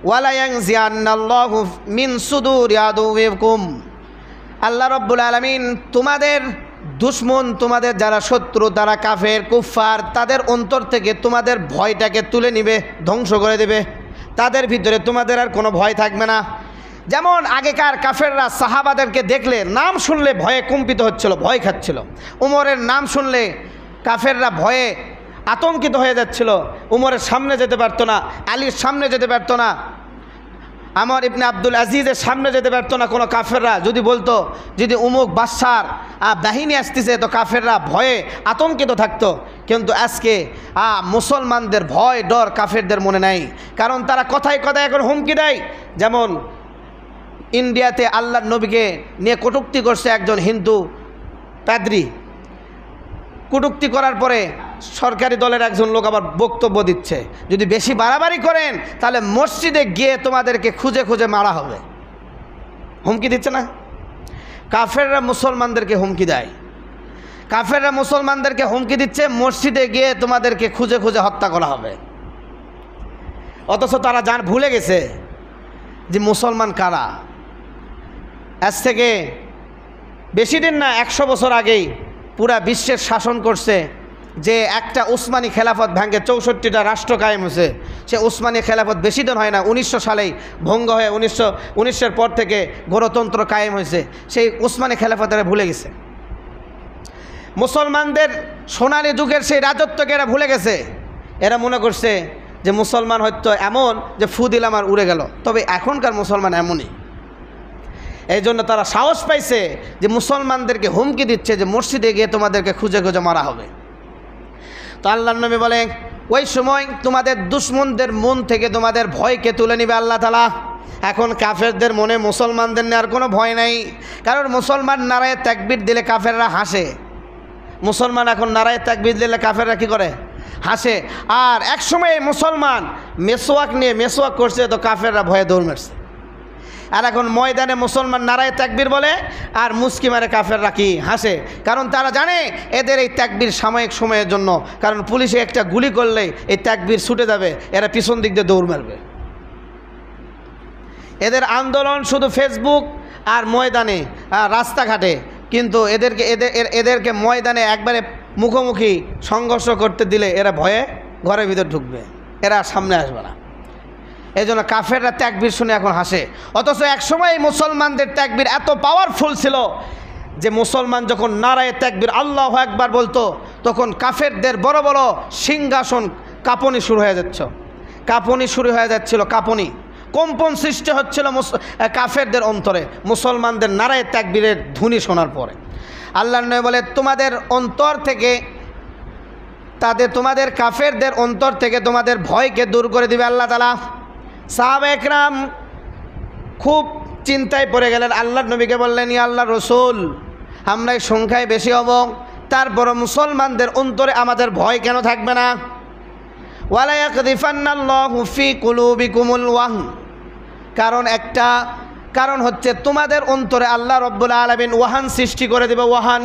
ওয়ালা ইয়ানজিআন্নাল্লাহু মিন সুদুরি আদুবিকুম। আল্লাহ রাব্বুল আলামিন তোমাদের দুশমন, তোমাদের যারা শত্রু, তারা কাফের কুফফার, তাদের অন্তর থেকে তোমাদের ভয়টাকে তুলে নিবে, ধ্বংস করে দেবে। তাদের ভিতরে তোমাদের আর কোনো ভয় থাকবে না। যেমন আগেকার কাফেররা সাহাবাদেরকে দেখলে নাম শুনলে ভয়ে কম্পিত হচ্ছিল, ভয় খাচ্ছিল। উমরের নাম শুনলে কাফেররা ভয়ে আতঙ্কিত হয়ে যাচ্ছিল, উমরের সামনে যেতে পারতো না, আলীর সামনে যেতে পারতো না, আমর ইবনে আব্দুল আজিজের সামনে যেতে পারতো না কোনো কাফেররা। যদি বলতো যদি উমুক বাদশার বাহিনী আসতেছে, তো কাফেররা ভয়ে আতঙ্কিত থাকতো। কিন্তু আজকে মুসলমানদের ভয় ডর কাফেরদের মনে নাই, কারণ তারা কথায় কথায় এখন হুমকি দেয়। যেমন ইন্ডিয়াতে আল্লাহর নবীকে নিয়ে কটূক্তি করছে একজন হিন্দু পাদ্রী, কটূক্তি করার পরে সরকারি দলের একজন লোক আবার বক্তব্য দিচ্ছে, যদি বেশি বাড়াবাড়ি করেন তাহলে মসজিদে গিয়ে তোমাদেরকে খুঁজে খুঁজে মারা হবে। হুমকি দিচ্ছে না? কাফেররা মুসলমানদেরকে হুমকি দেয়, কাফেররা মুসলমানদেরকে হুমকি দিচ্ছে মসজিদে গিয়ে তোমাদেরকে খুঁজে খুঁজে হত্যা করা হবে। অথচ তারা ভুলে গেছে যে মুসলমান কারা। আজ থেকে বেশি দিন না, 100 বছর আগেই পুরা বিশ্বের শাসন করছে যে একটা উসমানী খেলাফত ভাঙ্গে 64টা রাষ্ট্র কায়েম হয়েছে। সে উসমানী খেলাফত বেশি দিন হয় না, 1900 সালেই ভঙ্গ হয়ে 1919-এর পর থেকে গণতন্ত্র কায়েম হয়েছে। সেই উসমানী খেলাফতেরা ভুলে গেছে, মুসলমানদের সোনালী যুগের সেই রাজত্বকে এরা ভুলে গেছে। এরা মনে করছে যে মুসলমান হয়তো এমন যে ফু দিলাম আর উড়ে গেল। তবে এখনকার মুসলমান এমনই, এই জন্য তারা সাহস পাইছে যে মুসলমানদেরকে হুমকি দিচ্ছে যে মসজিদে গিয়ে তোমাদেরকে খুঁজে খুঁজে মারা হবে। তো আল্লাহর নবী বলে, ওই সময় তোমাদের দুশমনদের মন থেকে তোমাদের ভয়কে তুলে নিবে আল্লাহ তাআলা। এখন কাফেরদের মনে মুসলমানদের নিয়ে আর কোনো ভয় নাই, কারণ মুসলমান নারায়ে তাকবীর দিলে কাফেররা হাসে। মুসলমান এখন নারায়ে তাকবীর দিলে কাফেররা কী করে? হাসে। আর এক সময় মুসলমান মেসওয়াক নিয়ে মেসওয়াক করছে, তো কাফেররা ভয়ে দৌড় মারছে। আর এখন ময়দানে মুসলমান নারায়ে তাকবীর বলে আর মুস্কি মারে কাফেররা কি হাসে, কারণ তারা জানে এদের এই তাকবীর সাময়িক সময়ের জন্য, কারণ পুলিশে একটা গুলি করলেই এই তাকবীর ছুটে যাবে, এরা পিছন দিক দিয়ে দৌড় মারবে। এদের আন্দোলন শুধু ফেসবুক আর ময়দানে রাস্তাঘাটে, কিন্তু এদেরকে ময়দানে একবারে মুখোমুখি সংঘর্ষ করতে দিলে এরা ভয়ে ঘরের ভিতর ঢুকবে, এরা সামনে আসবে না। এই জন্য কাফেররা তাকবীর শুনে এখন হাসে। অথচ একসময় মুসলমানদের তাকবীর এত পাওয়ারফুল ছিল যে মুসলমান যখন নারায়ে তাকবীর আল্লাহু আকবার বলতো, তখন কাফেরদের বড় বড় সিংহাসন কাঁপনি শুরু হয়ে যাচ্ছিল, কাঁপনি কম্পন সৃষ্টি হচ্ছিল কাফেরদের অন্তরে মুসলমানদের নারায়ে তাকবীরের ধ্বনি শোনার পরে। আল্লাহর নবী বলে, তোমাদের অন্তর থেকে তোমাদের কাফেরদের অন্তর থেকে তোমাদের ভয়কে দূর করে দিবে আল্লাহ তাআলা। সাহাবা একরাম খুব চিন্তায় পড়ে গেলেন, আল্লাহর নবীকে বললেন, ইয়া আল্লাহর রাসূল, আমরা এই সংখ্যায় বেশি হব, তারপর মুসলমানদের অন্তরে আমাদের ভয় কেন থাকবে না? ওয়ালা ইয়াকযিফান্নাল্লাহু ফি কুলুবিকুমুল ওয়াহন, কারণ হচ্ছে তোমাদের অন্তরে আল্লাহ রাব্বুল আলামিন ওয়াহান সৃষ্টি করে দেবে। ওয়াহান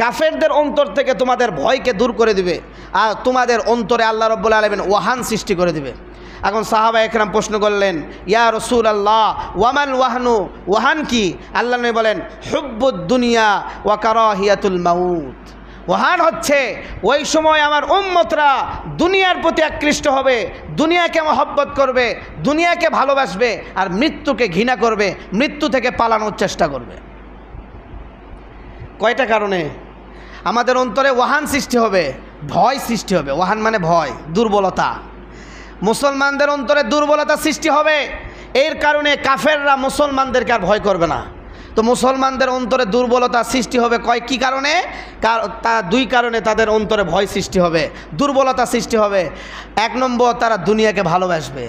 কাফেরদের অন্তর থেকে তোমাদের ভয়কে দূর করে দিবে, আর তোমাদের অন্তরে আল্লাহ রাব্বুল আলামিন ওয়াহান সৃষ্টি করে দিবে। এখন সাহাবা একরাম প্রশ্ন করলেন, ইয়া রাসূলুল্লাহ ওয়ামাল ওয়াহনু, ওয়াহান কি? আল্লাহ নবী বলেন, হুব্বুদ দুনিয়া ওয়া কারাহিয়াতুল মাউত। ওয়াহান হচ্ছে ওই সময় আমার উম্মতরা দুনিয়ার প্রতি আকৃষ্ট হবে, দুনিয়াকে মহব্বত করবে, দুনিয়াকে ভালোবাসবে, আর মৃত্যুকে ঘৃণা করবে, মৃত্যু থেকে পালানোর চেষ্টা করবে। কয়টা কারণে আমাদের অন্তরে ওয়াহান সৃষ্টি হবে, ভয় সৃষ্টি হবে। ওয়াহান মানে ভয়, দুর্বলতা। মুসলমানদের অন্তরে দুর্বলতা সৃষ্টি হবে, এর কারণে কাফেররা মুসলমানদেরকে আর ভয় করবে না। তো মুসলমানদের অন্তরে দুর্বলতা সৃষ্টি হবে কী কারণে? দুই কারণে তাদের অন্তরে ভয় সৃষ্টি হবে, দুর্বলতা সৃষ্টি হবে। এক নম্বর, তারা দুনিয়াকে ভালোবাসবে,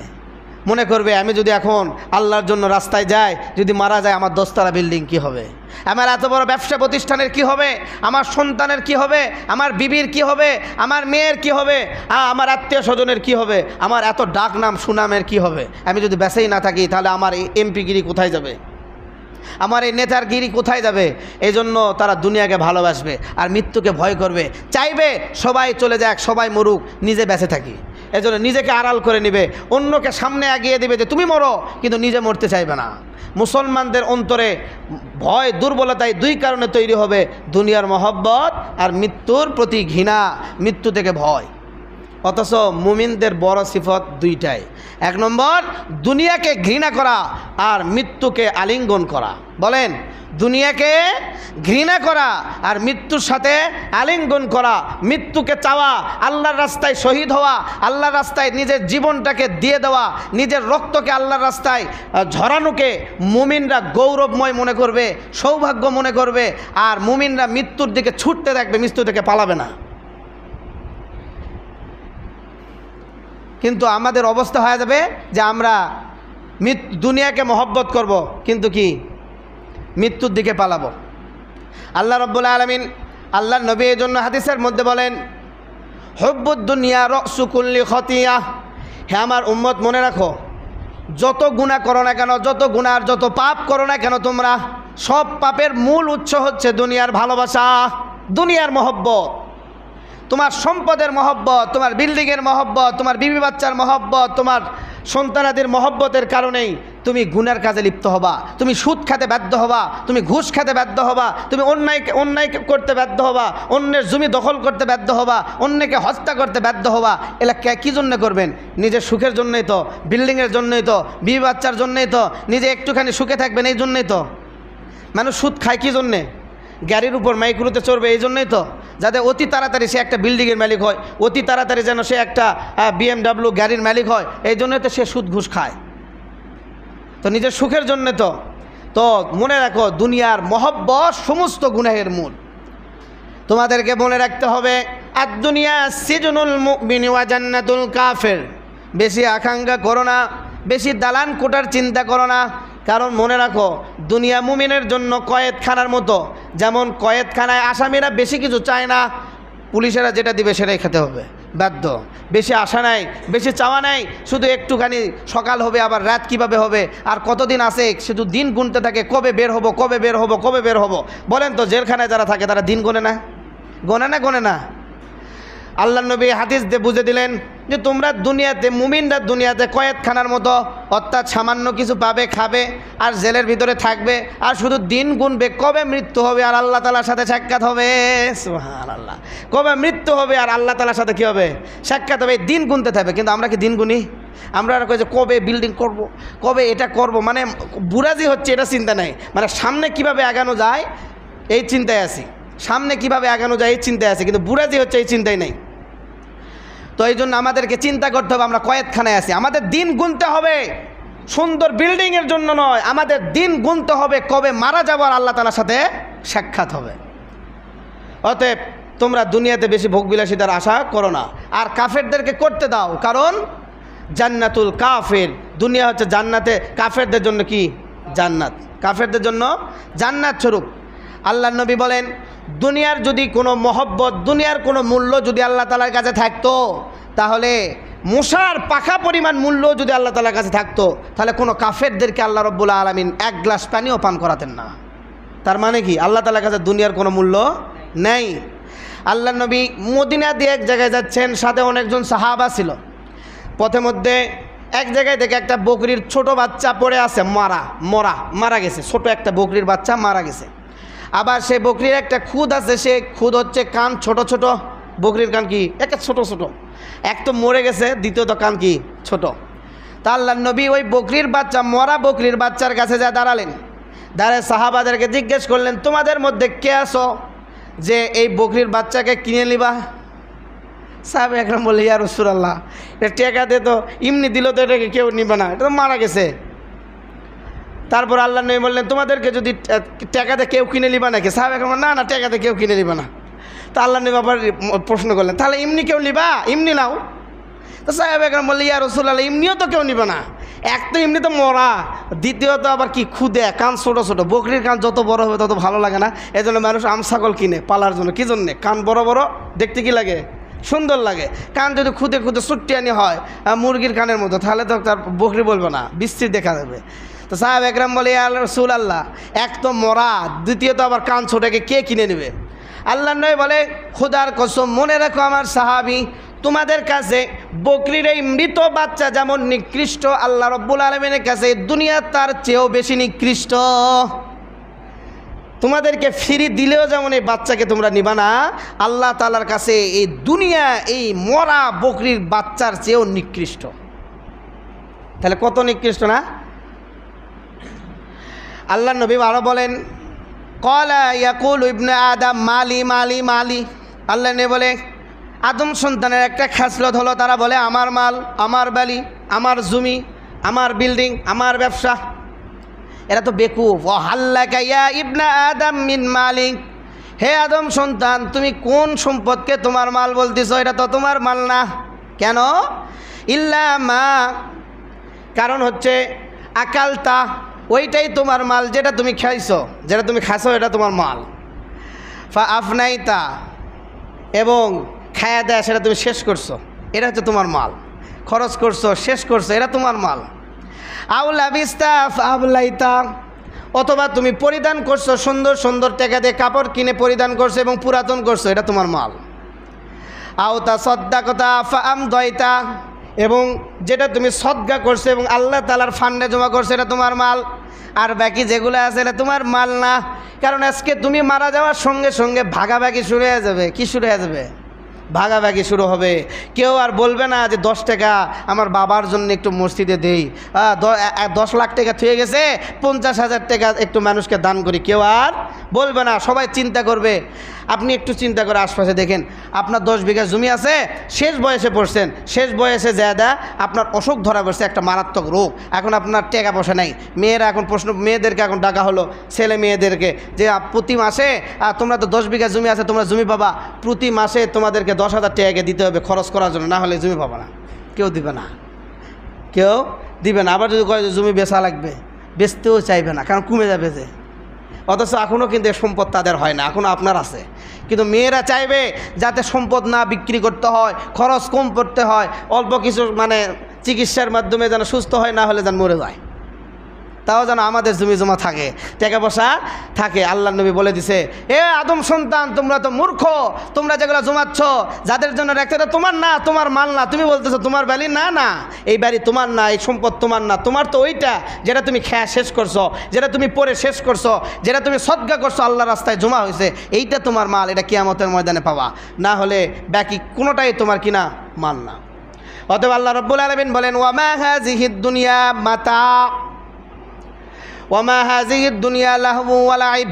মনে করবে আমি যদি এখন আল্লাহর জন্য রাস্তায় যাই, যদি মারা যায় আমার 10তলা বিল্ডিং কি হবে, আমার এত বড় ব্যবসা প্রতিষ্ঠানের কি হবে, আমার সন্তানের কি হবে, আমার বিবির কি হবে, আমার মেয়ের কি হবে, আমার আত্মীয় স্বজনের কি হবে, আমার এত ডাক নাম সুনামের কি হবে, আমি যদি বেঁচেই না থাকি তাহলে আমার এই এমপিগিরি কোথায় যাবে, আমার এই নেতারগিরি কোথায় যাবে। এই জন্য তারা দুনিয়াকে ভালোবাসবে আর মৃত্যুকে ভয় করবে, চাইবে সবাই চলে যাক, সবাই মরুক, নিজে বেঁচে থাকি। এই জন্য নিজেকে আড়াল করে নেবে, অন্যকে সামনে এগিয়ে দেবে যে তুমি মরো, কিন্তু নিজে মরতে চাইবে না। মুসলমানদের অন্তরে ভয়, দুর্বলতায় দুই কারণে তৈরি হবে, দুনিয়ার মহব্বত আর মৃত্যুর প্রতি ঘৃণা, মৃত্যু থেকে ভয়। অথচ মুমিনদের বড় সিফত দুইটাই। এক নম্বর, দুনিয়াকে ঘৃণা করা আর মৃত্যুকে আলিঙ্গন করা। বলেন, দুনিয়াকে ঘৃণা করা আর মৃত্যুর সাথে আলিঙ্গন করা, মৃত্যুকে চাওয়া, আল্লাহর রাস্তায় শহীদ হওয়া, আল্লাহর রাস্তায় নিজের জীবনটাকে দিয়ে দেওয়া, নিজের রক্তকে আল্লাহর রাস্তায় ঝরানোকে মুমিনরা গৌরবময় মনে করবে, সৌভাগ্য মনে করবে। আর মুমিনরা মৃত্যুর দিকে ছুটতে থাকবে, মৃত্যু থেকে পালাবে না। কিন্তু আমাদের অবস্থা হয়ে যাবে যে আমরা দুনিয়াকে মহব্বত করব, কিন্তু কি মৃত্যুর দিকে পালাবো। আল্লাহ রাব্বুল আলামিন, আল্লাহর নবী এই জন্য হাদিসের মধ্যে বলেন, হুব্বুদ দুনিয়া রাসু কুল্লি খতিয়াহ। হে আমার উম্মত, মনে রাখো, যত গুনাহ করো না কেন, যত গুনাহ আর যত পাপ করো না কেন তোমরা, সব পাপের মূল উৎস হচ্ছে দুনিয়ার ভালোবাসা, দুনিয়ার মহব্বত। তোমার সম্পদের মহব্বত, তোমার বিল্ডিংয়ের মহব্বত, তোমার বিবি বাচ্চার মহব্বত, তোমার সন্তানাদের মহব্বতের কারণেই তুমি গুনার কাজে লিপ্ত হবা, তুমি সুদ খেতে বাধ্য হবা, তুমি ঘুষ খেতে বাধ্য হবা, তুমি অন্যায় করতে বাধ্য হবা, অন্যের জমি দখল করতে বাধ্য হবা, অন্যকে হত্যা করতে বাধ্য হবা। এলা কী জন্য করবেন? নিজের সুখের জন্যই তো, বিল্ডিংয়ের জন্যই তো, বিবি বাচ্চার জন্যই তো, নিজে একটুখানি সুখে থাকবেন এই জন্যই তো। মানুষ সুদ খায় কী জন্যে? গাড়ির উপর মাইক্রোতে চড়বে এই জন্যই তো, যাতে অতি তাড়াতাড়ি সে একটা বিল্ডিংয়ের মালিক হয়, অতি তাড়াতাড়ি যেন সে একটা BMW গাড়ির মালিক হয়, এই জন্যই তো সে সুদ ঘুষ খায়। তো নিজের সুখের জন্যে তো। তো মনে রাখো, দুনিয়ার মহব্বত সমস্ত গুনাহের মূল। তোমাদেরকে মনে রাখতে হবে, আর দুনিয়া সিজনুল মুমিনি ওয়া জান্নাতুল কাফের। বেশি আকাঙ্ক্ষা করো না, বেশি দালান কোটার চিন্তা করো না। কারণ মনে রাখো, দুনিয়া মুমিনের জন্য কয়েদখানার মতো। যেমন কয়েদখানায় আসামিরা বেশি কিছু চায় না, পুলিশেরা যেটা দিবে সেটাই খেতে হবে, বাধ্য। বেশি আশা নাই, বেশি চাওয়া নাই, শুধু একটুখানি সকাল হবে, আবার রাত কিভাবে হবে, আর কতদিন আছে, শুধু দিন গুনতে থাকে, কবে বের হবো, কবে বের হবো, কবে বের হবো। বলেন তো, জেলখানায় যারা থাকে তারা দিন গোনে না? গোনে না। আল্লাহ নবী হাদিস দিয়ে বুঝে দিলেন যে তোমরা দুনিয়াতে, মুমিনরা দুনিয়াতে কয়েদখানার মতো, অর্থাৎ সামান্য কিছু পাবে, খাবে, আর জেলের ভিতরে থাকবে, আর শুধু দিন গুনবে কবে মৃত্যু হবে আর আল্লাহ তাআলার সাথে সাক্ষাৎ হবে। সুবহানাল্লাহ, কবে মৃত্যু হবে আর আল্লাহ তাআলার সাথে কী হবে? সাক্ষাৎ হবে। দিন গুনতে থাকবে। কিন্তু আমরা কি দিন গুনি? আমরা কই যে কবে বিল্ডিং করব, কবে এটা করব, মানে বুড়াজি হচ্ছে এটা চিন্তা নাই, মানে সামনে কিভাবে আগানো যায় এই চিন্তায় আছি, সামনে কিভাবে আগানো যায় এই চিন্তায় আছে, কিন্তু বুড়াজি হচ্ছে এই চিন্তাই নাই। তো এই জন্য আমাদেরকে চিন্তা করতে হবে, আমরা কয়েদখানায় আছি। আমাদের দিন গুনতে হবে সুন্দর বিল্ডিংয়ের জন্য নয়, আমাদের দিন গুনতে হবে কবে মারা যাবো আর আল্লাহ তাআলার সাথে সাক্ষাৎ হবে। অতএব তোমরা দুনিয়াতে বেশি ভোগবিলাসিতার আশা করো না, আর কাফেরদেরকে করতে দাও। কারণ জান্নাতুল কাফের, দুনিয়া হচ্ছে জান্নাতে, কাফেরদের জন্য কি? জান্নাত। কাফেরদের জন্য জান্নাত স্বরূপ। আল্লাহ নবী বলেন, দুনিয়ার যদি কোনো মহব্বত, দুনিয়ার কোনো মূল্য যদি আল্লাহ তাআলার কাছে থাকতো, তাহলে মশার পাখা পরিমাণ মূল্য যদি আল্লাহ তাআলার কাছে থাকতো, তাহলে কোনো কাফেরদেরকে আল্লাহ রাব্বুল আলামিন এক গ্লাস পানিও পান করাতেন না। তার মানে কি? আল্লাহ তাআলার কাছে দুনিয়ার কোনো মূল্য নেই। আল্লাহ নবী মদিনা দিয়ে এক জায়গায় যাচ্ছেন, সাথে অনেকজন সাহাবা ছিল। পথে মধ্যে এক জায়গায় দেখে একটা বকরির ছোট বাচ্চা পড়ে আছে, মারা গেছে। ছোট একটা বকরির বাচ্চা মারা গেছে। আবার সেই বকরির একটা খুদ আছে, সে খুদ হচ্ছে কান ছোট ছোট। বকরির কান কি একটা ছোট ছোট, এক তো মরে গেছে, দ্বিতীয়ত কান কি ছোট। তা আল্লাহ নবী ওই বকরির বাচ্চা, মরা বকরির বাচ্চার কাছে যা দাঁড়ালেন, দাঁড়ায় সাহাবাদেরকে জিজ্ঞেস করলেন, তোমাদের মধ্যে কে আছো যে এই বকরির বাচ্চাকে কিনে নিবা? সাহাবা একরাম বললে, ইয়া রাসূলুল্লাহ, এটা টাকা দিয়ে তো এমনি দিল তো এটাকে কেউ নিবে না, এটা তো মারা গেছে। তারপর আল্লাহ নবী বললেন, তোমাদেরকে যদি টাকাতে কেউ কিনে নিবা নাকি? সাহাবা একরাম না না, টাকাতে কেউ কিনে নিবে না। তা আল্লাহ নবী আবার প্রশ্ন করলেন, তাহলে এমনি কেউ নিবা? এমনি নাও। তো সাহাবা একরাম বললে, ইয়া রাসূলুল্লাহ, এমনিও তো কেউ নিবে না। এক তো এমনি তো মরা, দ্বিতীয়ত আবার কি খুদে, কান ছোটো ছোটো। বকরির কান যত বড় হবে তত ভালো লাগে না, এজন্য মানুষ আম ছাগল কিনে পালার জন্য। কী জন্যে? কান বড় বড় দেখতে কি লাগে, সুন্দর লাগে। কান যদি খুদে খুদে সুট্টিয়ানি হয় মুরগির কানের মতো, তাহলে তো তার বকরি বলবে না, বিশ্রী দেখা যাবে। তো সাহাবা একরাম বলে, ইয়া রাসূলুল্লাহ, এক তো মরা, দ্বিতীয়ত আবার কান ছোটাকে কে কিনে নেবে? আল্লাহ নবী বলে, খোদার কসম, মনে রাখো আমার সাহাবী, তোমাদের কাছে বকরির এই মৃত বাচ্চা যেমন নিকৃষ্ট, আল্লাহ রব্বুল আলামিনের কাছে দুনিয়া তার চেয়েও বেশি নিকৃষ্ট। তোমাদেরকে ফিরি দিলেও যেমন এই বাচ্চাকে তোমরা নিবা না, আল্লাহ তাআলার কাছে এই দুনিয়া এই মরা বকরির বাচ্চার চেয়েও নিকৃষ্ট। তাহলে কত নিকৃষ্ট না? আল্লাহ নবী আরো বলেন, ক্বালা ইয়াকুলু ইবনে আদম মালি মালি মালি। আল্লাহ নবী বলে, আদম সন্তানের একটা খাসলত হলো, তারা বলে আমার মাল, আমার বাড়ি, আমার জমি, আমার বিল্ডিং, আমার ব্যবসা। এরা তো বেকুফ। ও হাল্লাকা ইয়া ইবনা আদম মিন মালিক, হে আদম সন্তান, তুমি কোন সম্পদকে তোমার মাল বলতেছ? এটা তো তোমার মাল না। কেন? ইল্লা মা, কারণ হচ্ছে আকালতা, ওইটাই তোমার মাল, যেটা তুমি খাইছো, যেটা তুমি খাইছো এটা তোমার মাল। ফা আফনাইতা, এবং খায়া দেয়া সেটা তুমি শেষ করছো, এটা হচ্ছে তোমার মাল। খরচ করছো, শেষ করছো, এটা তোমার মাল। আউলা বিস্তা আবলাইতা, অথবা তুমি পরিধান করছো, সুন্দর সুন্দর টাকা দিয়ে কাপড় কিনে পরিধান করছো এবং পুরাতন করছো, এটা তোমার মাল। আওতা সদ্দাকতা ফাম দয়তা, এবং যেটা তুমি সদকা করছো এবং আল্লাহ তাআলার ফান্ডে জমা করছো, এটা তোমার মাল। আর বাকি যেগুলো আছে এটা তোমার মাল না। কারণ আজকে তুমি মারা যাওয়ার সঙ্গে সঙ্গে ভাগাভাগি শুরু হয়ে যাবে। কি শুরু হয়ে যাবে? ভাগাভাগি শুরু হবে। কেউ আর বলবে না যে 10 টাকা আমার বাবার জন্য একটু মসজিদে দেই, 10 লাখ টাকা থুয়ে গেছে, 50,000 টাকা একটু মানুষকে দান করি, কেউ আর বলবে না। সবাই চিন্তা করবে। আপনি একটু চিন্তা করে আশপাশে দেখেন, আপনার 10 বিঘা জমি আছে, শেষ বয়সে পড়ছেন, শেষ বয়সে জায়দা আপনার অসুখ ধরা পড়ছে, একটা মারাত্মক রোগ, এখন আপনার টাকা পয়সা নাই। মেয়েরা এখন মেয়েদেরকে এখন ডাকা হলো, ছেলে মেয়েদেরকে, যে প্রতি মাসে তোমরা তো 10 বিঘা জমি আছে, তোমরা জমি পাবা, প্রতি মাসে তোমাদেরকে 10,000 টাকা দিতে হবে খরচ করার জন্য, না হলে জমি পাবা না। কেউ দিবে না, কেউ দিবে না। আবার যদি কয় যে জমি বেচা লাগবে, বেচতেও চাইবে না, কারণ কমে যাবে যে। অথচ এখনও কিন্তু সম্পদ তাদের হয় না, এখনও আপনার আছে। কিন্তু মেয়েরা চাইবে যাতে সম্পদ না বিক্রি করতে হয়, খরচ কম করতে হয়, অল্প কিছু মানে চিকিৎসার মাধ্যমে যেন সুস্থ হয়, না হলে যেন মরে যায়, তাও যেন আমাদের জমি জমা থাকে, টাকা পয়সা থাকে। আল্লাহ নবী বলে দিছে, এ আদম সন্তান, তোমরা তো মূর্খ, তোমরা যেগুলো জমাচ্ছ যাদের জন্য রাখতে, তোমার না, তোমার মাল না। তুমি বলতেছো তোমার বাড়ি, না না, এই বাড়ি তোমার না, এই সম্পদ তোমার না, তোমার তো ওইটা যেটা তুমি খেয়া শেষ করছো, যেটা তুমি পরে শেষ করছো, যেটা তুমি সদকা করছো, আল্লাহ রাস্তায় জমা হয়েছে, এইটা তোমার মাল, এটা কিয়ামতের ময়দানে পাবা, না হলে বাকি কোনোটাই তোমার কিনা মাল না। অতএব আল্লাহ রাব্বুল আলামিন বলেন, ওয়ামা হাযিহিদ দুনিয়া মাতা ওয়ামা হাযিহিদ দুনিয়া লাহবু ওয়া লাইব।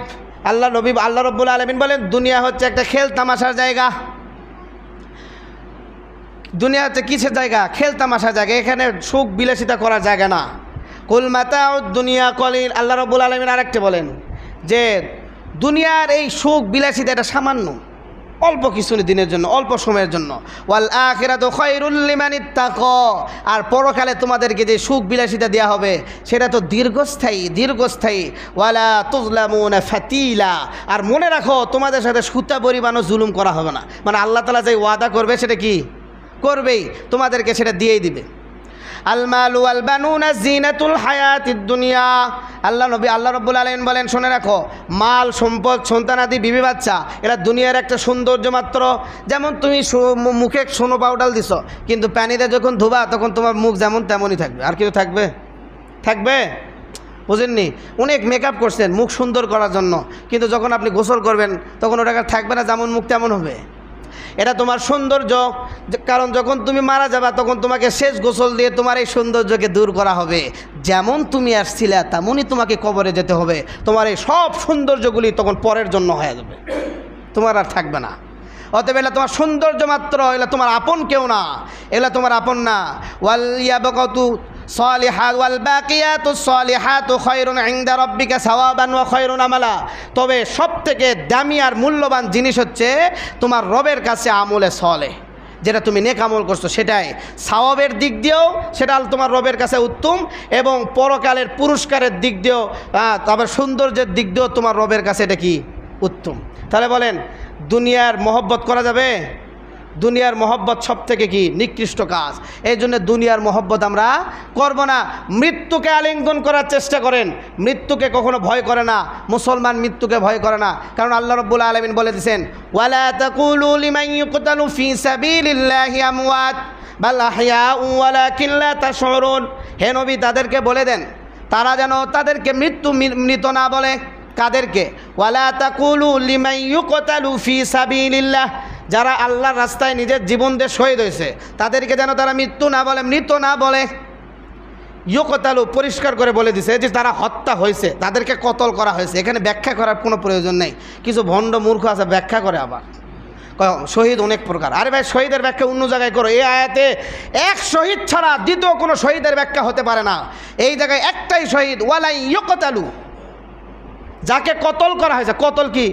আল্লাহ রাব্বুল আলামিন বলেন, দুনিয়া হচ্ছে একটা খেল তামাশার জায়গা। দুনিয়া হচ্ছে কিসের জায়গা? খেল তামাশার জায়গা। এখানে সুখ বিলাসিতা করার জায়গা না। কুল মাতাউদ দুনিয়া কলিল। আল্লাহ রাব্বুল আলামিন আরেকটা বলেন যে দুনিয়ার এই সুখ বিলাসিতা এটা সামান্য, অল্প কিছু দিনের জন্য, অল্প সময়ের জন্য। ওয়াল আখিরাতু খায়রুল লিমান ইত্তাকা, আর পরকালে তোমাদেরকে যে সুখ বিলাসিতা দেওয়া হবে সেটা তো দীর্ঘস্থায়ী। ওয়ালা তুজলামুনা ফাতিলা, আর মনে রাখো তোমাদের সাথে সুতা পরিমাণও জুলুম করা হবে না। মানে আল্লাহ তাআলা যে ওয়াদা করবে সেটা কি করবেই, তোমাদেরকে সেটা দিয়েই দিবে। আল মালু ওয়াল বানুনা জিনাতুল হায়াতিদ দুনিয়া। আল্লাহ রাব্বুল আলামিন বলেন, শুনে রাখো, মাল সম্পদ সন্তানাদি বিবি বাচ্চা এরা দুনিয়ার একটা সৌন্দর্য মাত্র। যেমন তুমি মুখে সোনো পাউডার দিছো, কিন্তু পানিতে যখন ধোবা তখন তোমার মুখ যেমন তেমনই থাকবে। আর কিছু থাকবে বুঝেননি? অনেক মেকআপ করছেন মুখ সুন্দর করার জন্য, কিন্তু যখন আপনি গোসল করবেন তখন ওটা থাকবে না, যেমন মুখ তেমন হবে। এটা তোমার সৌন্দর্য, কারণ যখন তুমি মারা যাবা তখন তোমাকে শেষ গোসল দিয়ে তোমার এই সৌন্দর্যকে দূর করা হবে। যেমন তুমি আসছিলে তেমনই তোমাকে কবরে যেতে হবে। তোমার এই সব সৌন্দর্যগুলি তখন পরের জন্য হয়ে যাবে, তোমার আর থাকবে না। অতএব এলা তোমার সৌন্দর্য মাত্র, এলা তোমার আপন কেউ না, এলা তোমার আপন না। ওয়াল ইয়াবকাতু সালিহাত ওয়াল বাকিয়াতুস সালিহাতু খায়রুন ইনদা রাব্বিকা সাওয়াবান ওয়া খায়রুন আমালা। তবে সবথেকে দামি আর মূল্যবান জিনিস হচ্ছে তোমার রবের কাছে আমলে সালেহ, যেটা তুমি নেক আমল করছো সেটাই সওয়াবের দিক দিয়েও সেটা তোমার রবের কাছে উত্তম, এবং পরকালের পুরস্কারের দিক দিয়েও তবে সৌন্দর্যের দিক দিয়েও তোমার রবের কাছে এটা কি উত্তম। তাহলে বলেন, দুনিয়ার মহব্বত করা যাবে? দুনিয়ার মহব্বত সব থেকে কি নিকৃষ্ট কাজ। এই জন্য দুনিয়ার মহব্বত আমরা করব না। মৃত্যুকে আলিঙ্গন করার চেষ্টা করেন, মৃত্যুকে কখনো ভয় করে না মুসলমান, মৃত্যুকে ভয় করে না। কারণ আল্লাহ রাব্বুল আলামিন বলে দিয়েছেন, ওয়ালা তাকুলু লিমান ইউকতালু ফি সাবিলিল্লাহি আমওয়াত বাল আহইয়াউ ওয়ালাকিন লা তাশউরুন। হে নবী, তাদেরকে বলে দেন তারা যেন তাদেরকে মৃত না বলে। কাদেরকে? ওয়ালা তাকুলু লিমান ইউকতালু ফি সাবিলিল্লাহ, যারা আল্লাহর রাস্তায় নিজের জীবন দিয়ে শহীদ হয়েছে তাদেরকে যেন তারা মৃত্যু না বলে, মৃত না বলে। ইউকতালু পরিষ্কার করে বলে দিছে যে তারা হত্যা হয়েছে, তাদেরকে কতল করা হয়েছে। এখানে ব্যাখ্যা করার কোনো প্রয়োজন নেই। কিছু ভণ্ড মূর্খ আছে ব্যাখ্যা করে, আবার শহীদ অনেক প্রকার। আরে ভাই, শহীদের ব্যাখ্যা অন্য জায়গায় করো। এই আয়াতে এক শহীদ ছাড়া দ্বিতীয় কোনো শহীদের ব্যাখ্যা হতে পারে না। এই জায়গায় একটাই শহীদ, ওয়ালাই ইউকতালু, যাকে কতল করা হয়েছে। কতল কি?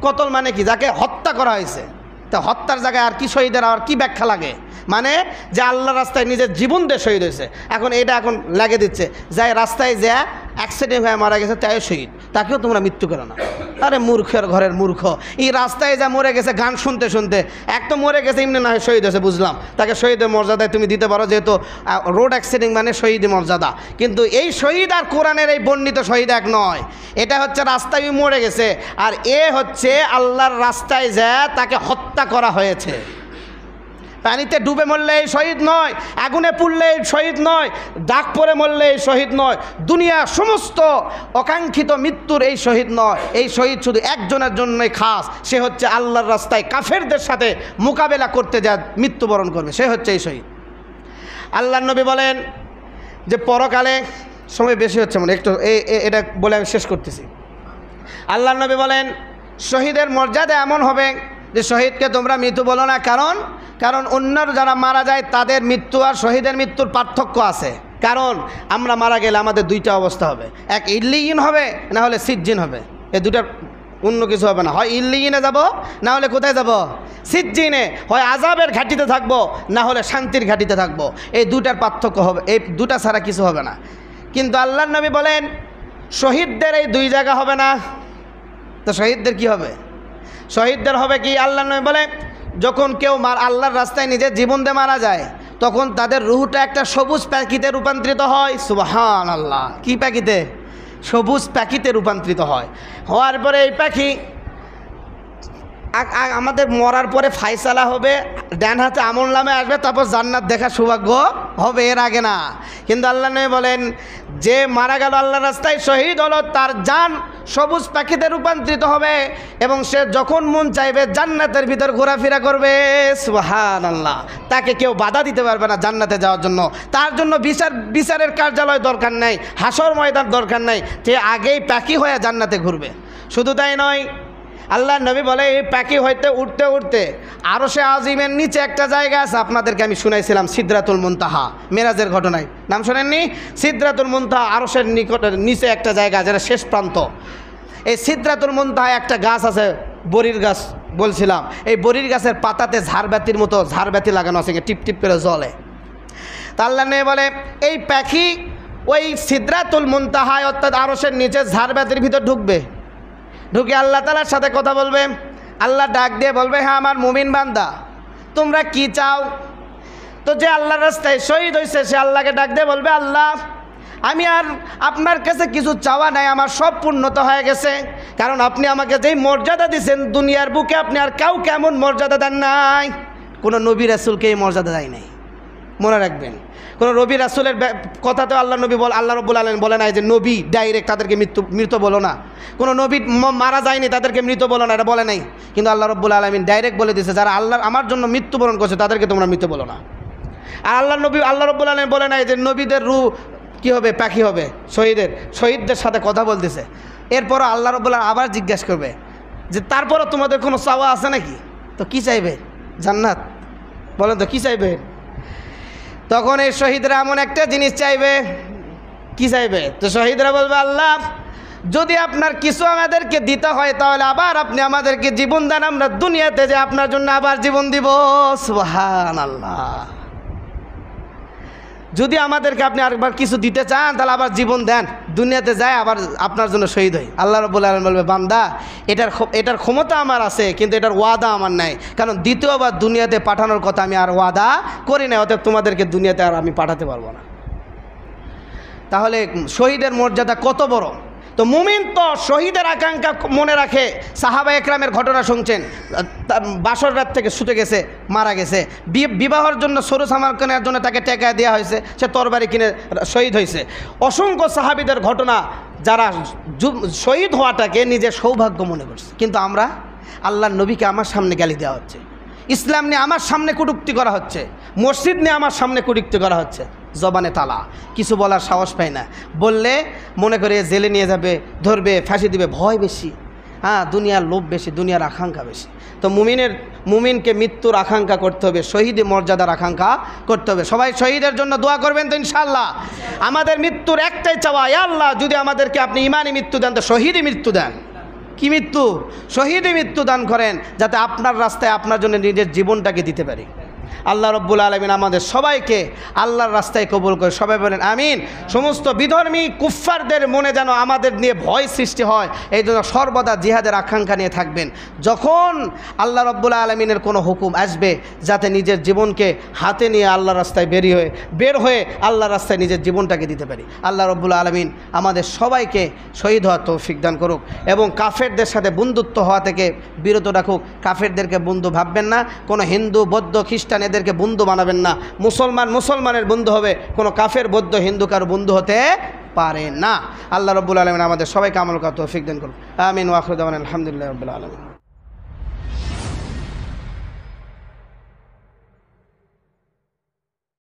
কতল মানে কি? যাকে হত্যা করা হয়েছে। তা হত্যার জায়গায় আর কি শহীদের আর কি ব্যাখ্যা লাগে? মানে যে আল্লাহর রাস্তায় নিজের জীবন দিয়ে শহীদ হয়েছে। এখন এটা এখন লাগিয়ে দিচ্ছে, যাই রাস্তায় যা অ্যাক্সিডেন্ট হয়ে মারা গেছে তাই শহীদ, তাকেও তোমরা মৃত্যু করো না। আরে মূর্খের ঘরের মূর্খ, এই রাস্তায় যা মরে গেছে গান শুনতে শুনতে, এক তো মরে গেছে এমনি না হয় শহীদ হয়েছে, বুঝলাম, তাকে শহীদের মর্যাদায় তুমি দিতে পারো, যেহেতু রোড অ্যাক্সিডেন্ট মানে শহীদ মর্যাদা। কিন্তু এই শহীদ আর কোরআনের এই বর্ণিত শহীদ এক নয়। এটা হচ্ছে রাস্তায় মরে গেছে, আর এ হচ্ছে আল্লাহর রাস্তায় যা তাকে হত্যা করা হয়েছে। পানিতে ডুবে মরলে এই শহীদ নয়, আগুনে পুড়লে এই শহীদ নয়, দাগ পরে মরলে এই শহীদ নয়, দুনিয়া সমস্ত অকাঙ্ক্ষিত মৃত্যুর এই শহীদ নয়। এই শহীদ শুধু একজনের জন্যই খাস, সে হচ্ছে আল্লাহর রাস্তায় কাফেরদের সাথে মোকাবেলা করতে যা মৃত্যুবরণ করবে, সে হচ্ছে এই শহীদ। আল্লাহর নবী বলেন যে পরকালে, সময় বেশি হচ্ছে মানে একটু এটা বলে আমি শেষ করতেছি। আল্লাহর নবী বলেন শহীদের মর্যাদা এমন হবে যে শহীদকে তোমরা মৃত বলো না। কারণ অন্যর যারা মারা যায় তাদের মৃত্যু আর শহীদের মৃত্যুর পার্থক্য আছে। কারণ আমরা মারা গেলে আমাদের দুইটা অবস্থা হবে, এক ইল্লিয়িন হবে না হলে সিজ্জিন হবে। এই দুটার অন্য কিছু হবে না, হয় ইল্লিয়িনে যাব না হলে কোথায় যাব? সিজ্জিনে। হয় আযাবের ঘাটিতে থাকবো না হলে শান্তির ঘাটিতে থাকবো। এই দুটার পার্থক্য হবে, এই দুটা ছাড়া কিছু হবে না। কিন্তু আল্লাহর নবী বলেন শহীদদের এই দুই জায়গা হবে না। তো শহীদদের কি হবে? শহীদদের হবে কি? আল্লাহর নবী বলে যখন কেউ আল্লাহর রাস্তায় নিজের জীবন দিয়ে মারা যায় তখন তাদের রুহটা একটা সবুজ পাখিতে রূপান্তরিত হয়। সুবহানাল্লাহ! কি পাখিতে? সবুজ পাখিতে রূপান্তরিত হয়। হওয়ার পরে এই পাখি আমাদের মরার পরে ফায়সালা হবে, ডান হাতে আমল নামে আসবে, তারপর জান্নাত দেখার সৌভাগ্য হবে, এর আগে না। কিন্তু আল্লাহ নবী বলেন যে মারা গেল আল্লাহর রাস্তায় শহীদ হলো, তার জান সবুজ পাখিতে রূপান্তরিত হবে এবং সে যখন মন চাইবে জান্নাতের ভিতর ঘোরাফেরা করবে। সুবহানাল্লাহ! তাকে কেউ বাধা দিতে পারবে না জান্নাতে যাওয়ার জন্য। তার জন্য বিচারের কার্যালয় দরকার নাই, হাসর ময়দান দরকার নাই, সে আগেই পাখি হয়ে জান্নাতে ঘুরবে। শুধু তাই নয়, আল্লাহ নবী বলে এই পাখি হইতে উঠতে উঠতে আরশে আজিমের নিচে একটা জায়গা আছে, আপনাদেরকে আমি শুনাইছিলাম সিদরাতুল মুনতাহা, মেরাজের ঘটনায়, নাম শোনেননি? সিদরাতুল মুনতাহা আরশের নিচে একটা জায়গা, যেটা শেষ প্রান্ত। এই সিদরাতুল মুনতাহা একটা গাছ আছে, বড়ির গাছ বলছিলাম। এই বড়ির গাছের পাতাতে ঝাড়বাতির মতো ঝাড়বাতি লাগানো আছে, টিপ টিপ করে জ্বলে। তা আল্লাহ নবী বলে এই পাখি ওই সিদরাতুল মুনতাহায় অর্থাৎ আরশের নিচে ঝাড়বাতির ভিতর ঢুকে আল্লাহ তাআলার সাথে কথা বলবে। আল্লাহ ডাক দিয়ে বলবে, হ্যাঁ আমার মুমিন বান্দা, তোমরা কি চাও? তো যে আল্লাহর রাস্তায় শহীদ হয়েছে সে আল্লাহকে ডাক দিয়ে বলবে, আল্লাহ আমি আর আপনার কাছে কিছু চাওয়া নাই, আমার সব পূর্ণতা হয়ে গেছে। কারণ আপনি আমাকে যেই মর্যাদা দিয়েছেন দুনিয়ার বুকে আপনি আর কাউকে এমন মর্যাদা দেন নাই, কোনো নবী রাসূলকে এই মর্যাদা দেয় নাই। মনে রাখবেন, কোনো নবী রাসূলের কথা তো আল্লাহ রাব্বুল আলামিন বলে নাই যে নবী ডাইরেক্ট তাদেরকে মৃত বলো না, কোনো নবী মারা যায়নি তাদেরকে মৃত বলো না, এটা বলে নাই। কিন্তু আল্লাহ রাব্বুল আলামিন ডাইরেক্ট বলে দিয়েছে যারা আমার জন্য মৃত্যুবরণ করছে তাদেরকে তোমরা মৃত বলো না। আর আল্লাহ রাব্বুল আলামিন বলে নাই যে নবীদের রূহ কী হবে, পাখি হবে। শহীদদের সাথে কথা বলতেছে। এরপরও আল্লাহ রাব্বুল আলামিন আবার জিজ্ঞাসা করবে যে তারপরও তোমাদের কোনো চাওয়া আছে নাকি? তো কি চাইবে? জান্নাত। বলেন তো কি চাইবে? তখন এই শহীদরা এমন একটা জিনিস চাইবে, কি চাইবে? তো শহীদরা বলবে, আল্লাহ যদি আপনার কিছু আমাদেরকে দিতে হয় তাহলে আবার আপনি আমাদেরকে জীবন দেন, আমরা দুনিয়াতে যে আপনার জন্য আবার জীবন দিব। সুবহানাল্লাহ। যদি আমাদেরকে আপনি আরেকবার কিছু দিতে চান তাহলে আবার জীবন দেন, দুনিয়াতে যায় আবার আপনার জন্য শহীদ হই। আল্লাহ রাব্বুল আলামিন বলবে, বান্দা এটার ক্ষমতা আমার আছে কিন্তু এটার ওয়াদা আমার নাই, কারণ দ্বিতীয়বার দুনিয়াতে পাঠানোর কথা আমি আর ওয়াদা করি না, অতএব তোমাদেরকে দুনিয়াতে আর আমি পাঠাতে পারবো না। তাহলে শহীদের মর্যাদা কত বড়। তো মুমিন তো শহীদের আকাঙ্ক্ষা মনে রাখে। সাহাবা একরামের ঘটনা শুনছেন, বাসর রাত থেকে ছুটে গেছে, মারা গেছে। বিবাহের জন্য সরু সামার কেনার জন্য তাকে টাকা দেওয়া হয়েছে, সে তরবারি কিনে শহীদ হয়েছে। অসংখ্য সাহাবীদের ঘটনা যারা শহীদ হওয়াটাকে নিজের সৌভাগ্য মনে করছে। কিন্তু আমরা আল্লাহর নবীকে আমার সামনে গালি দেওয়া হচ্ছে, ইসলাম নিয়ে আমার সামনে কটূক্তি করা হচ্ছে, মসজিদ নিয়ে আমার সামনে কটূক্তি করা হচ্ছে। জবানে তালা, কিছু বলার সাহস পায় না, বললে মনে করে জেলে নিয়ে যাবে, ধরবে, ফাঁসি দিবে, ভয় বেশি। হ্যাঁ, দুনিয়ার লোভ বেশি, দুনিয়ার আকাঙ্ক্ষা বেশি। তো মুমিনকে মৃত্যুর আকাঙ্ক্ষা করতে হবে, শহীদ মর্যাদার আকাঙ্ক্ষা করতে হবে। সবাই শহীদের জন্য দোয়া করবেন তো ইনশাআল্লাহ। আমাদের মৃত্যুর একটাই চাওয়া, ইয়া আল্লাহ যদি আমাদেরকে আপনি ইমানি মৃত্যু দেন তো শহীদই মৃত্যু দেন। কি মৃত্যু? শহীদই মৃত্যু দান করেন, যাতে আপনার রাস্তায় আপনার জন্য নিজের জীবনটাকে দিতে পারি। আল্লাহ রাব্বুল আলামিন আমাদের সবাইকে আল্লাহর রাস্তায় কবুল করে। সবাই বলেন আমিন। সমস্ত বিধর্মী কুফফারদের মনে যেন আমাদের নিয়ে ভয় সৃষ্টি হয়, এই জন্য সর্বদা জিহাদের আকাঙ্ক্ষা নিয়ে থাকবেন। যখন আল্লাহ রাব্বুল আলামিনের কোনো হুকুম আসবে, যাতে নিজের জীবনকে হাতে নিয়ে আল্লাহর রাস্তায় বের হয়ে আল্লাহর রাস্তায় নিজের জীবনটাকে দিতে পারি। আল্লাহ রাব্বুল আলামিন আমাদের সবাইকে শহীদ হওয়ার তৌফিক দান করুক এবং কাফেরদের সাথে বন্ধুত্ব হওয়া থেকে বিরত রাখুক। কাফেরদেরকে বন্ধু ভাববেন না, কোনো হিন্দু বৌদ্ধ খ্রিস্টান এদেরকে বন্ধু বানাবেন না। মুসলমানের বন্ধু হবে, কোনো কাফের বৌদ্ধ হিন্দু কারো বন্ধু হতে পারে না। আল্লাহ রাব্বুল আলামিন আমাদের সবাইকে আমল করার তৌফিক দান করুন। আমিন ওয়া আখিরু দাওয়ানা আলহামদুলিল্লাহি রাব্বিল আলামিন।